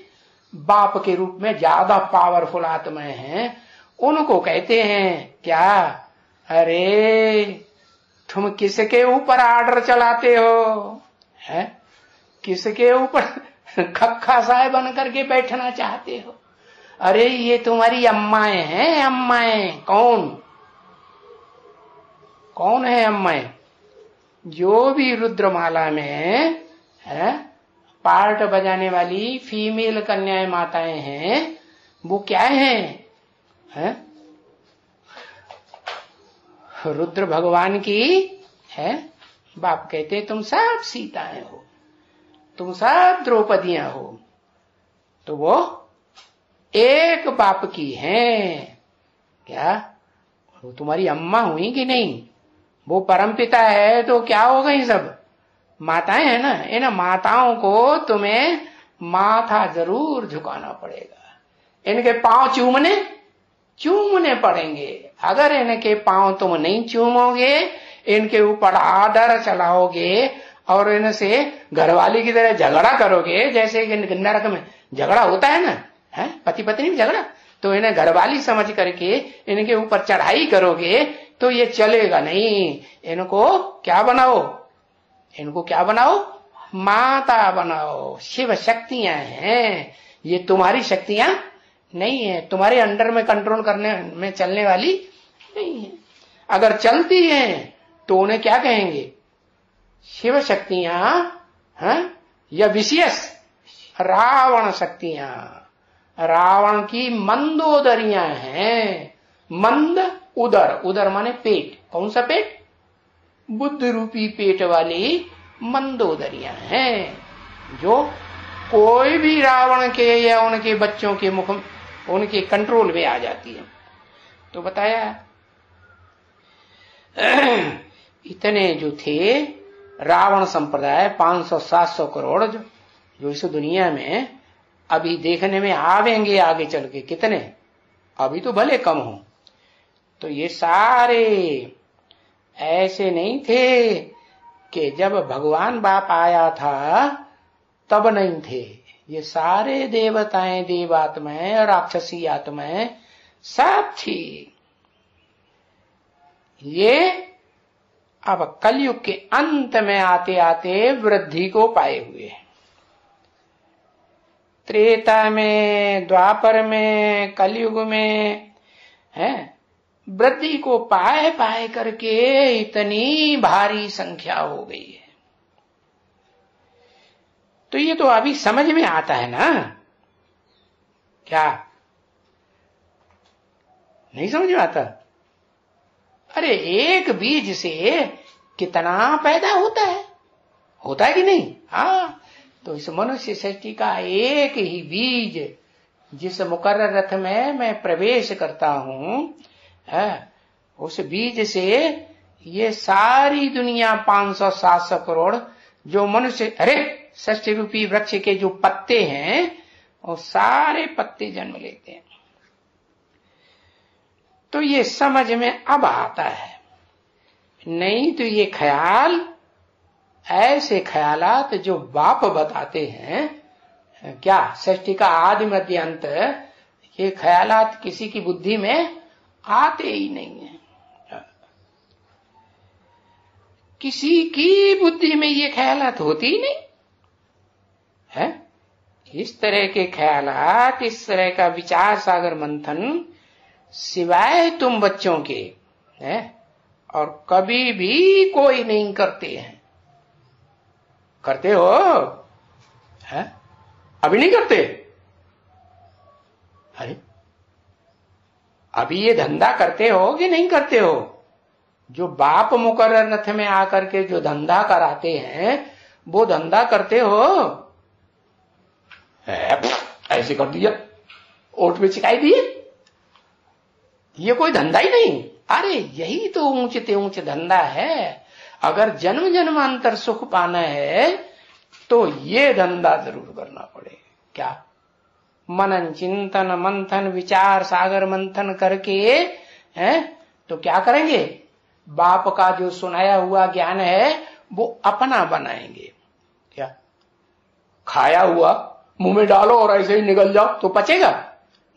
बाप के रूप में ज्यादा पावरफुल आत्माएं हैं, उनको कहते हैं क्या? अरे तुम किसके ऊपर ऑर्डर चलाते हो? है किसके ऊपर खक्खा साय बन करके बैठना चाहते हो? अरे ये तुम्हारी अम्माएं हैं। अम्माएं कौन है अम्माएं? जो भी रुद्रमाला में है पार्ट बजाने वाली फीमेल कन्याएं माताएं हैं, वो क्या हैं? रुद्र भगवान की है। बाप कहते तुम सब सीताएं हो, तुम सब द्रौपदियां हो, तो वो एक बाप की हैं। क्या वो तुम्हारी अम्मा हुई कि नहीं? वो परम पिता है तो क्या हो गई? सब माताएं है ना। इन माताओं को तुम्हें माथा जरूर झुकाना पड़ेगा। इनके पांव चूमने पड़ेंगे। अगर इनके पांव तुम नहीं चूमोगे, इनके ऊपर आदर चलाओगे और इनसे घरवाली की तरह झगड़ा करोगे, जैसे कि नरक में झगड़ा होता है ना, है पति पत्नी में झगड़ा, तो इन्हें घरवाली समझ करके इनके ऊपर चढ़ाई करोगे तो ये चलेगा नहीं। इनको क्या बनाओ? माता बनाओ। शिव शक्तियां हैं, ये तुम्हारी शक्तियां नहीं है, तुम्हारे अंडर में कंट्रोल करने में चलने वाली नहीं है। अगर चलती हैं तो उन्हें क्या कहेंगे? शिव शक्तियां हैं या विशेष रावण शक्तियां। रावण की मंदोदरियां हैं। मंद उदर माने पेट। कौन सा पेट? बुद्ध रूपी पेट वाली मंदोदरियां हैं, जो कोई भी रावण के या उनके बच्चों के मुख उनके कंट्रोल में आ जाती है। तो बताया इतने जो थे रावण संप्रदाय 500-700 करोड़ जो इस दुनिया में अभी देखने में आवेंगे आगे चल के कितने, अभी तो भले कम हो। तो ये सारे ऐसे नहीं थे कि जब भगवान बाप आया था तब नहीं थे। ये सारे देवताएं, देवात्माएं और राक्षसी आत्माएं सब थी। ये अब कलयुग के अंत में आते आते वृद्धि को पाए हुए हैं। त्रेता में, द्वापर में, कलयुग में है वृद्धि को पाए करके इतनी भारी संख्या हो गई है। तो ये तो अभी समझ में आता है ना? क्या नहीं समझ में आता? अरे एक बीज से कितना पैदा होता है कि नहीं? हाँ, तो इस मनुष्य सृष्टि का एक ही बीज जिस मुकर्रर रथ में मैं प्रवेश करता हूं, उस बीज से ये सारी दुनिया 500-700 करोड़ जो मनुष्य, अरे षष्ठी रूपी वृक्ष के जो पत्ते हैं वो सारे पत्ते जन्म लेते हैं। तो ये समझ में अब आता है, नहीं तो ये ख्याल, ऐसे ख्यालात जो बाप बताते हैं, क्या सृष्टि का आदि मध्य अंत, ये ख्यालात किसी की बुद्धि में आते ही नहीं है। किसी की बुद्धि में ये ख्यालात होती ही नहीं है। इस तरह के ख्यालात, इस तरह का विचार सागर मंथन सिवाय तुम बच्चों के है और कभी भी कोई नहीं करते हैं। करते हो है? अभी नहीं करते? अरे अभी ये धंधा करते हो कि नहीं करते हो? जो बाप मुकर्रर नथ में आकर के जो धंधा कराते हैं वो धंधा करते हो? ऐसे कर दिया, ओट पे चिकाई दिए, ये कोई धंधा ही नहीं। अरे यही तो ऊंचते ऊंच धंधा है। अगर जन्म जन्मांतर सुख पाना है तो ये धंधा जरूर करना पड़े। क्या? मनन चिंतन मंथन विचार सागर मंथन करके है तो क्या करेंगे? बाप का जो सुनाया हुआ ज्ञान है वो अपना बनाएंगे। क्या? खाया हुआ मुंह में डालो और ऐसे ही निकल जाओ तो पचेगा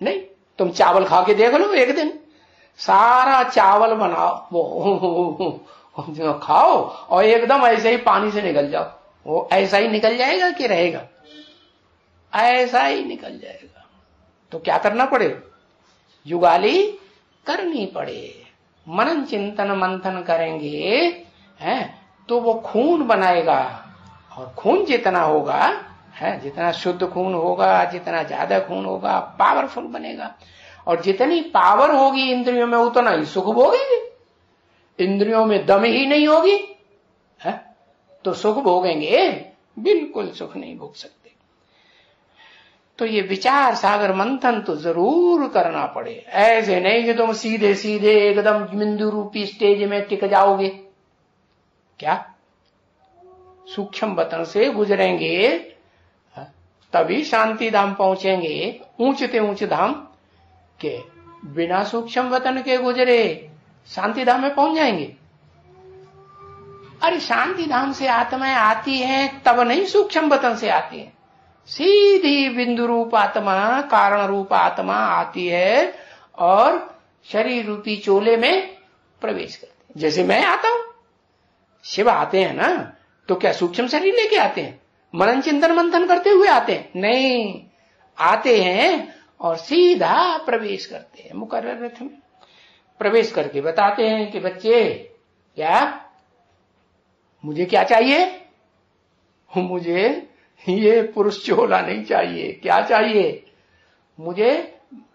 नहीं। तुम चावल खा के देख लो, एक दिन सारा चावल बनाओ वो खाओ और एकदम ऐसे ही पानी से निकल जाओ, वो ऐसा ही निकल जाएगा कि रहेगा? ऐसा ही निकल जाएगा। तो क्या करना पड़े? युगाली करनी पड़े। मनन चिंतन मंथन करेंगे हैं तो वो खून बनाएगा, और खून जितना होगा है, जितना शुद्ध खून होगा, जितना ज्यादा खून होगा, पावरफुल बनेगा। और जितनी पावर होगी इंद्रियों में उतना ही सुख भोगेंगे। इंद्रियों में दम ही नहीं होगी है तो सुख भोगेंगे? बिल्कुल सुख नहीं भोग सकते। तो ये विचार सागर मंथन तो जरूर करना पड़े। ऐसे नहीं कि तुम सीधे सीधे एकदम बिंदु रूपी स्टेज में टिक जाओगे। क्या? सूक्ष्म वतन से गुजरेंगे तभी शांति धाम पहुंचेंगे। ऊंचते ऊंच धाम के बिना सूक्ष्म वतन के गुजरे शांति धाम में पहुंच जाएंगे? अरे शांति धाम से आत्माएं आती हैं तब नहीं सूक्ष्म वतन से आती हैं। सीधी बिंदु रूप आत्मा, कारण रूप आत्मा आती है और शरीर रूपी चोले में प्रवेश करती है। जैसे मैं आता हूं, शिव आते हैं ना, तो क्या सूक्ष्म शरीर लेके आते हैं? मनन चिंतन मंथन करते हुए आते हैं? नहीं, आते हैं और सीधा प्रवेश करते हैं। मुकर्रर रथ में प्रवेश करके बताते हैं कि बच्चे क्या मुझे क्या चाहिए? मुझे ये पुरुष चोला नहीं चाहिए। क्या चाहिए? मुझे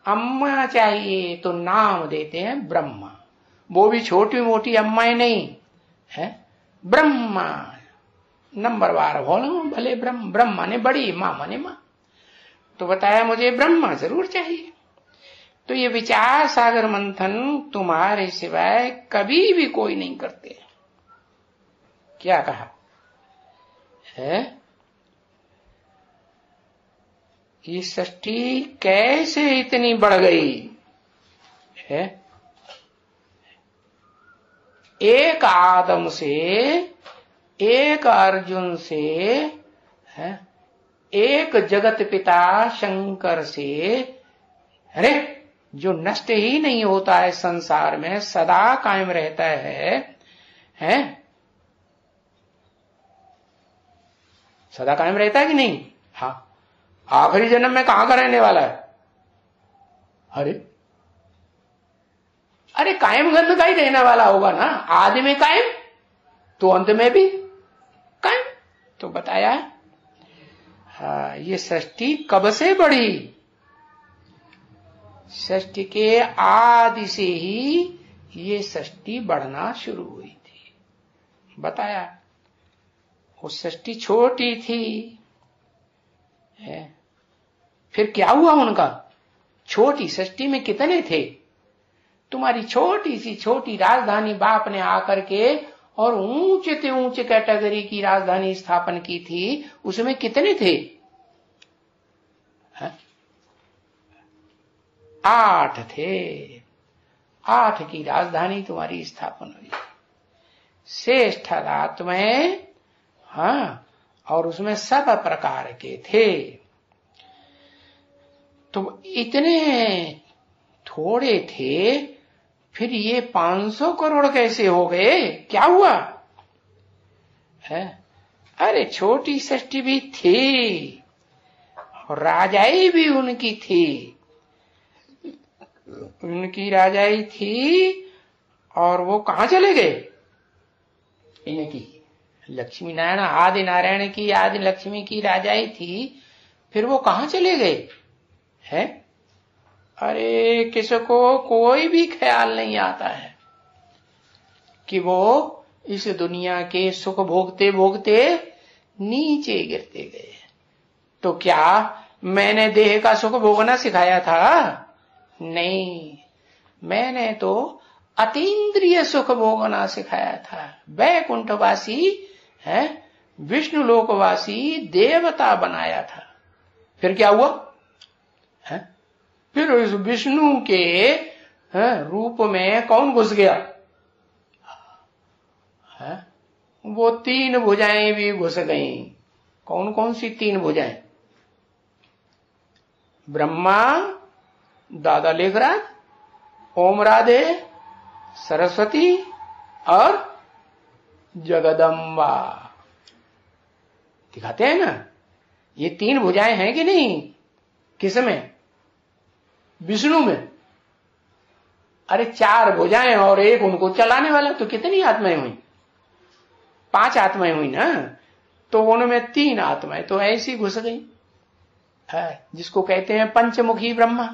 अम्मा चाहिए। तो नाम देते हैं ब्रह्मा। वो भी छोटी मोटी अम्माएं नहीं है, ब्रह्मा नंबरवार बोलो भले। ब्रह्मा ने बड़ी, मां माने मां। तो बताया मुझे ब्रह्मा जरूर चाहिए। तो ये विचार सागर मंथन तुम्हारे सिवाय कभी भी कोई नहीं करते। क्या कहा है? ये सृष्टि कैसे इतनी बढ़ गई है? एक आदम से, एक अर्जुन से है, एक जगत पिता शंकर से, अरे जो नष्ट ही नहीं होता है संसार में, सदा कायम रहता है? सदा कायम रहता है कि नहीं? हाँ। आखिरी जन्म में कहां का रहने वाला है? अरे कायम गंध का ही रहने वाला होगा ना। आदि में कायम तो अंत में भी कायम। तो बताया है हाँ, ये सृष्टि कब से बढ़ी? सृष्टि के आदि से ही ये सृष्टि बढ़ना शुरू हुई थी। बताया वो सृष्टि छोटी थी है। फिर क्या हुआ उनका? छोटी सृष्टि में कितने थे? तुम्हारी छोटी सी छोटी राजधानी बाप ने आकर के और ऊंचे से ऊंचे कैटेगरी की राजधानी स्थापन की थी, उसमें कितने थे? 8 थे। 8 की राजधानी तुम्हारी स्थापन हुई। श्रेष्ठ आत्माएं, हाँ, और उसमें सब प्रकार के थे। तो इतने थोड़े थे, फिर ये 500 करोड़ कैसे हो गए? क्या हुआ है? अरे छोटी सृष्टि भी थी और राजाई भी उनकी थी, उनकी राजाई थी। और वो कहां चले गए? इनकी लक्ष्मी नारायण, आदि नारायण की, आदि लक्ष्मी की राजाई थी, फिर वो कहां चले गए हैं? अरे किसको कोई भी ख्याल नहीं आता है कि वो इस दुनिया के सुख भोगते भोगते नीचे गिरते गए। तो क्या मैंने देह का सुख भोगना सिखाया था? नहीं, मैंने तो अतीन्द्रिय सुख भोगना सिखाया था। वैकुंठवासी है, विष्णु लोकवासी देवता बनाया था। फिर क्या हुआ है? फिर इस विष्णु के रूप में कौन घुस गया है? वो 3 भुजाएं भी घुस गईं। कौन कौन सी 3 भुजाएं? ब्रह्मा, दादा लेखराज, ओम राधे, सरस्वती और जगदम्बा। दिखाते हैं ना, ये 3 भुजाएं हैं कि नहीं? किसमें? विष्णु में। अरे 4 भुजाएं और 1 उनको चलाने वाला, तो कितनी आत्माएं हुई? 5 आत्माएं हुई ना। तो उनमें 3 आत्माएं तो ऐसी घुस गई है, जिसको कहते हैं पंचमुखी ब्रह्मा।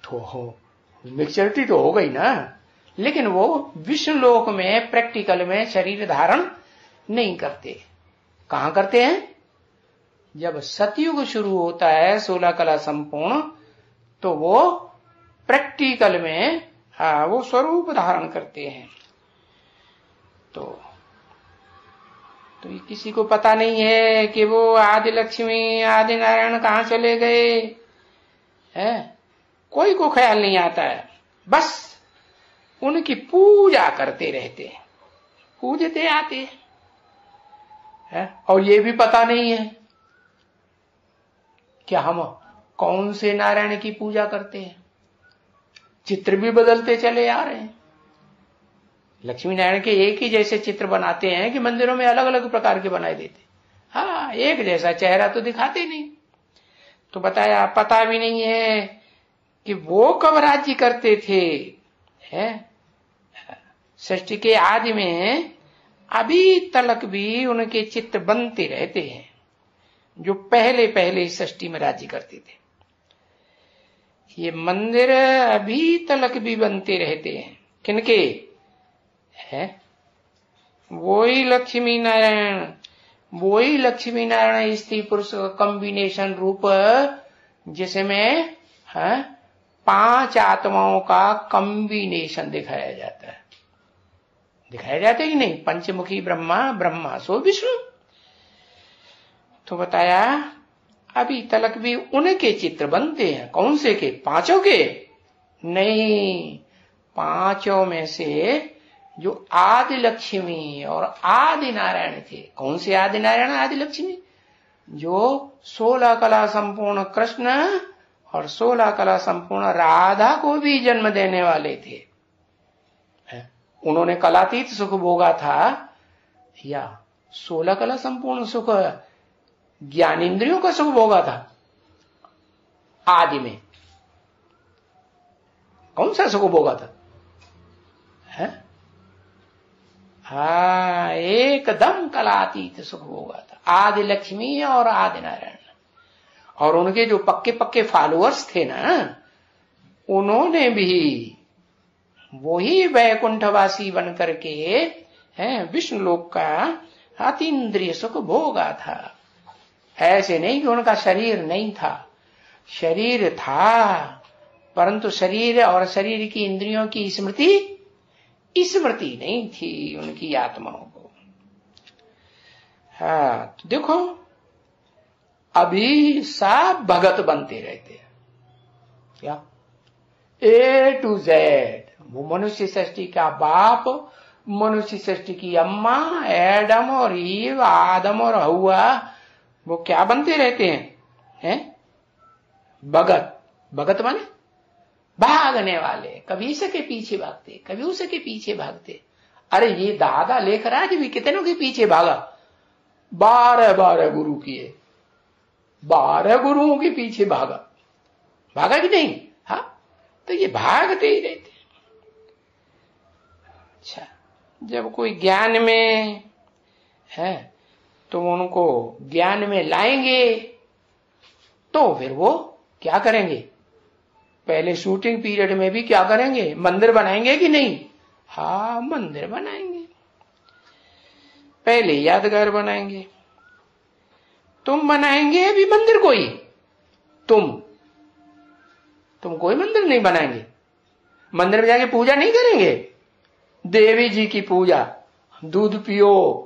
तो मिक्सचरिटी तो हो गई ना, लेकिन वो विष्णु लोक में प्रैक्टिकल में शरीर धारण नहीं करते। कहां करते हैं? जब सतयुग शुरू होता है 16 कला संपूर्ण, तो वो प्रैक्टिकल में वो स्वरूप धारण करते हैं। तो ये किसी को पता नहीं है कि वो आदि लक्ष्मी, आदि नारायण कहां चले गए हैं। कोई को ख्याल नहीं आता है, बस उनकी पूजा करते रहते हैं, पूजते आते हैं। और ये भी पता नहीं है कि हम कौन से नारायण की पूजा करते हैं। चित्र भी बदलते चले आ रहे हैं। लक्ष्मी नारायण के एक ही जैसे चित्र बनाते हैं कि मंदिरों में अलग अलग प्रकार के बनाए देते। हाँ, एक जैसा चेहरा तो दिखाते नहीं। तो बताया, पता भी नहीं है कि वो कब राज्य करते थे। हैं सृष्टि के आदि में अभी तलक भी उनके चित्र बनते रहते हैं, जो पहले पहले इस सृष्टि में राज्य करते थे। ये मंदिर अभी तलक भी बनते रहते हैं। किनके है? वही लक्ष्मी नारायण, वही लक्ष्मी नारायण स्त्री पुरुष कॉम्बिनेशन रूप, जिसमें 5 आत्माओं का कॉम्बिनेशन दिखाया जाता है। दिखाया जाता है कि नहीं? पंचमुखी ब्रह्मा, ब्रह्मा सो विष्णु। तो बताया अभी तलक भी उनके चित्र बनते हैं। कौन से के? 5 के नहीं, 5 में से जो आदि लक्ष्मी और आदि नारायण थे। कौन से आदि नारायण, आदि लक्ष्मी? जो 16 कला संपूर्ण कृष्ण और 16 कला संपूर्ण राधा को भी जन्म देने वाले थे। उन्होंने कलातीत सुख भोगा था, या 16 कला संपूर्ण सुख ज्ञानेन्द्रियों का सुख भोगा था? आदि में कौन सा सुख भोगा था? एकदम कलातीत सुख भोगा था आदि लक्ष्मी और आदि नारायण। और उनके जो पक्के पक्के फॉलोअर्स थे ना, उन्होंने भी वही वैकुंठवासी बन करके विष्णु लोक का अतीन्द्रिय सुख भोगा था। ऐसे नहीं कि उनका शरीर नहीं था, शरीर था, परंतु शरीर और शरीर की इंद्रियों की स्मृति नहीं थी उनकी आत्माओं को। हाँ, तो देखो अभी सब भगत बनते रहते हैं, क्या A to Z। वो मनुष्य सृष्टि का बाप, मनुष्य सृष्टि की अम्मा, एडम और ईव, आदम और हवा, वो क्या बनते रहते हैं? भगत। भगत माने भागने वाले, कभी इसके पीछे भागते, कभी उसके पीछे भागते। अरे ये दादा लेकर आज भी कितनों के पीछे भागा, 12 गुरु किए, 12 गुरुओं के पीछे भागा कि नहीं? हाँ, तो ये भागते ही रहते। अच्छा, जब कोई ज्ञान में है तो उनको ज्ञान में लाएंगे तो फिर वो क्या करेंगे? पहले शूटिंग पीरियड में भी क्या करेंगे? मंदिर बनाएंगे कि नहीं? हाँ, मंदिर बनाएंगे, पहले यादगार बनाएंगे। तुम बनाएंगे अभी मंदिर कोई? तुम कोई मंदिर नहीं बनाएंगे, मंदिर में जाके पूजा नहीं करेंगे। देवी जी की पूजा, दूध पियो,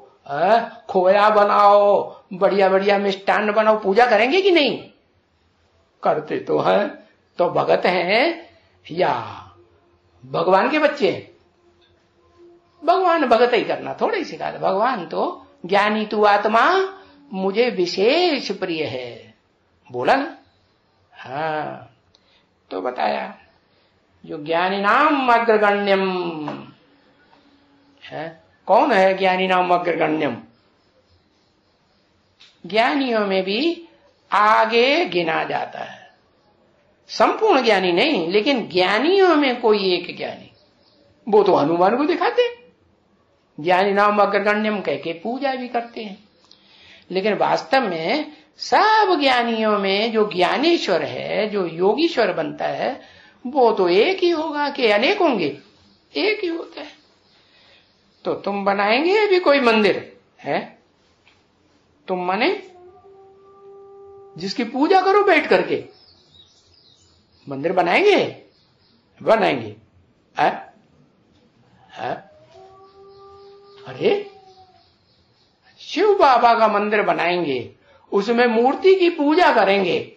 खोया बनाओ, बढ़िया बढ़िया मिष्टान्न बनाओ, पूजा करेंगे कि नहीं? करते तो हैं। तो भगत हैं या भगवान के बच्चे हैं? भगवान भगत ही करना थोड़ा ही सिखा दे। भगवान तो ज्ञानी तू आत्मा मुझे विशेष प्रिय है बोला ना। हाँ, तो बताया जो ज्ञानी नाम अग्रगण्यम है। कौन है ज्ञानी नाम अग्रगण्यम? ज्ञानियों में भी आगे गिना जाता है, संपूर्ण ज्ञानी नहीं, लेकिन ज्ञानियों में कोई एक ज्ञानी, वो तो हनुमान को दिखाते, ज्ञानी नाम अग्रगण्यम कह के पूजा भी करते हैं। लेकिन वास्तव में सब ज्ञानियों में जो ज्ञानेश्वर है, जो योगीश्वर बनता है, वो तो एक ही होगा कि अनेक होंगे? एक ही होता है। तो तुम बनाएंगे अभी कोई मंदिर है? तुम माने जिसकी पूजा करो बैठ करके, मंदिर बनाएंगे? बनाएंगे है? अरे शिव बाबा का मंदिर बनाएंगे, उसमें मूर्ति की पूजा करेंगे।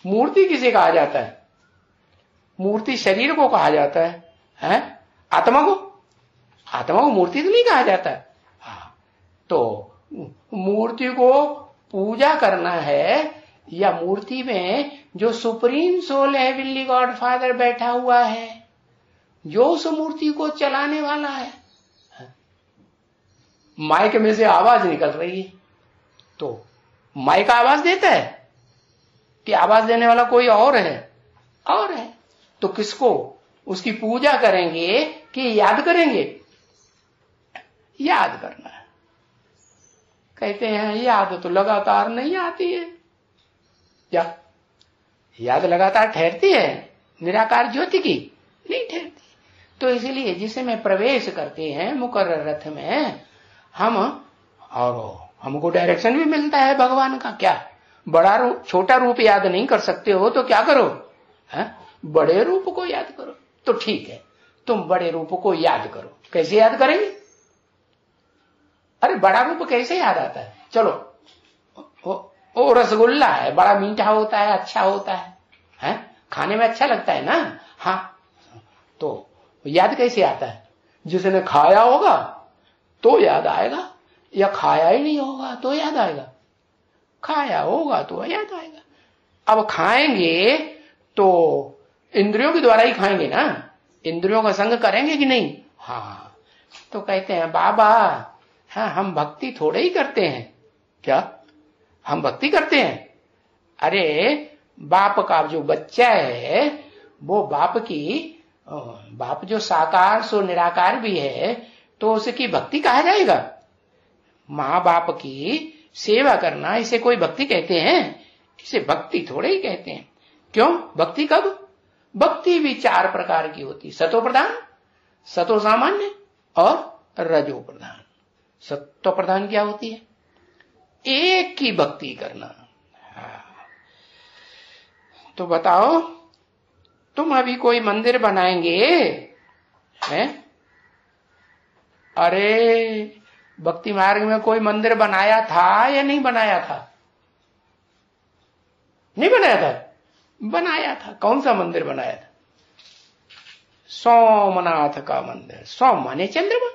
मूर्ति किसे कहा जाता है? मूर्ति शरीर को कहा जाता है? आत्मा को मूर्ति तो नहीं कहा जाता। हाँ, तो मूर्ति को पूजा करना है, या मूर्ति में जो supreme soul heavenly God father बैठा हुआ है, जो उस मूर्ति को चलाने वाला है। माइक में से आवाज निकल रही है, तो माइक आवाज देता है कि आवाज देने वाला कोई और है? तो किसको उसकी पूजा करेंगे कि याद करेंगे? याद करना है। कहते हैं याद तो लगातार नहीं आती है। क्या याद लगातार ठहरती है? निराकार ज्योति की नहीं ठहरती। तो इसलिए जिसमें प्रवेश करते हैं मुकर्रर रथ में हम, और हमको डायरेक्शन भी मिलता है भगवान का। क्या बड़ा रूप छोटा रूप याद नहीं कर सकते हो तो क्या करो? बड़े रूप को याद करो। तो ठीक है, तुम बड़े रूप को याद करो। कैसे याद करेंगे? अरे बड़ा रूप कैसे याद आता है? चलो, वो रसगुल्ला है, बड़ा मीठा होता है, अच्छा होता है, खाने में अच्छा लगता है ना। हाँ, तो याद कैसे आता है? जिसने खाया होगा तो याद आएगा, या खाया ही नहीं होगा तो याद आएगा? खाया होगा तो याद आएगा। अब खाएंगे तो इंद्रियों के द्वारा ही खाएंगे ना, इंद्रियों का संग करेंगे कि नहीं? हाँ, तो कहते हैं बाबा, हाँ हम भक्ति थोड़े ही करते हैं। क्या हम भक्ति करते हैं? अरे बाप का जो बच्चा है वो बाप जो साकार सो निराकार भी है, तो उसकी भक्ति कहा जाएगा? माँ बाप की सेवा करना इसे कोई भक्ति कहते हैं? इसे भक्ति थोड़े ही कहते हैं। क्यों? भक्ति कब? भक्ति भी 4 प्रकार की होती, सतो प्रधान, सतो सामान्य और रजो प्रधान। सतो प्रधान क्या होती है? एक की भक्ति करना। तो बताओ, तुम अभी कोई मंदिर बनाएंगे हैं? अरे भक्ति मार्ग में कोई मंदिर बनाया था या नहीं बनाया था? नहीं बनाया था? बनाया था। कौन सा मंदिर बनाया था? सोमनाथ का मंदिर। सोम माने चंद्रमा,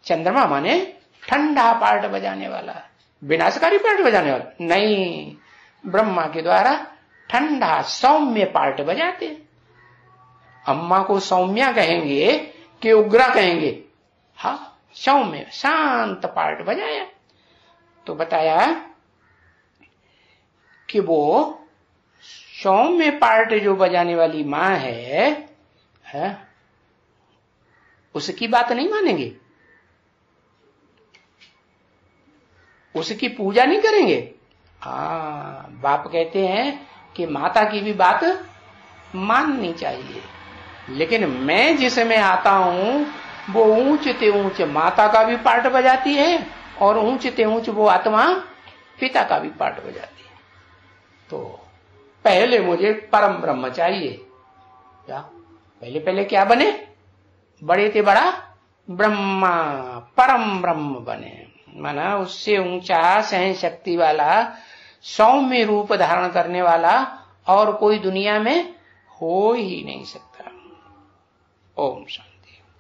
चंद्रमा माने ठंडा पार्ट बजाने वाला, विनाशकारी पार्ट बजाने वाला नहीं। ब्रह्मा के द्वारा ठंडा सौम्य पार्ट बजाते हैं। अम्मा को सौम्या कहेंगे कि उग्रा कहेंगे? हाँ, सौम्य शांत पार्ट बजाया। तो बताया कि वो सौम्य पार्ट जो बजाने वाली मां है उसकी बात नहीं मानेंगे, उसकी पूजा नहीं करेंगे। बाप कहते हैं कि माता की भी बात माननी चाहिए, लेकिन मैं जिसमें आता हूं वो ऊंच ते ऊंच माता का भी पार्ट बजाती है और ऊंच ते ऊंच वो आत्मा पिता का भी पार्ट बजाती है। तो पहले मुझे परम ब्रह्म चाहिए। क्या पहले क्या बने? बड़े थे बड़ा ब्रह्मा, परम ब्रह्म बने। माना उससे ऊंचा सहन शक्ति वाला, सौम्य रूप धारण करने वाला और कोई दुनिया में हो ही नहीं सकता। ओम शांति।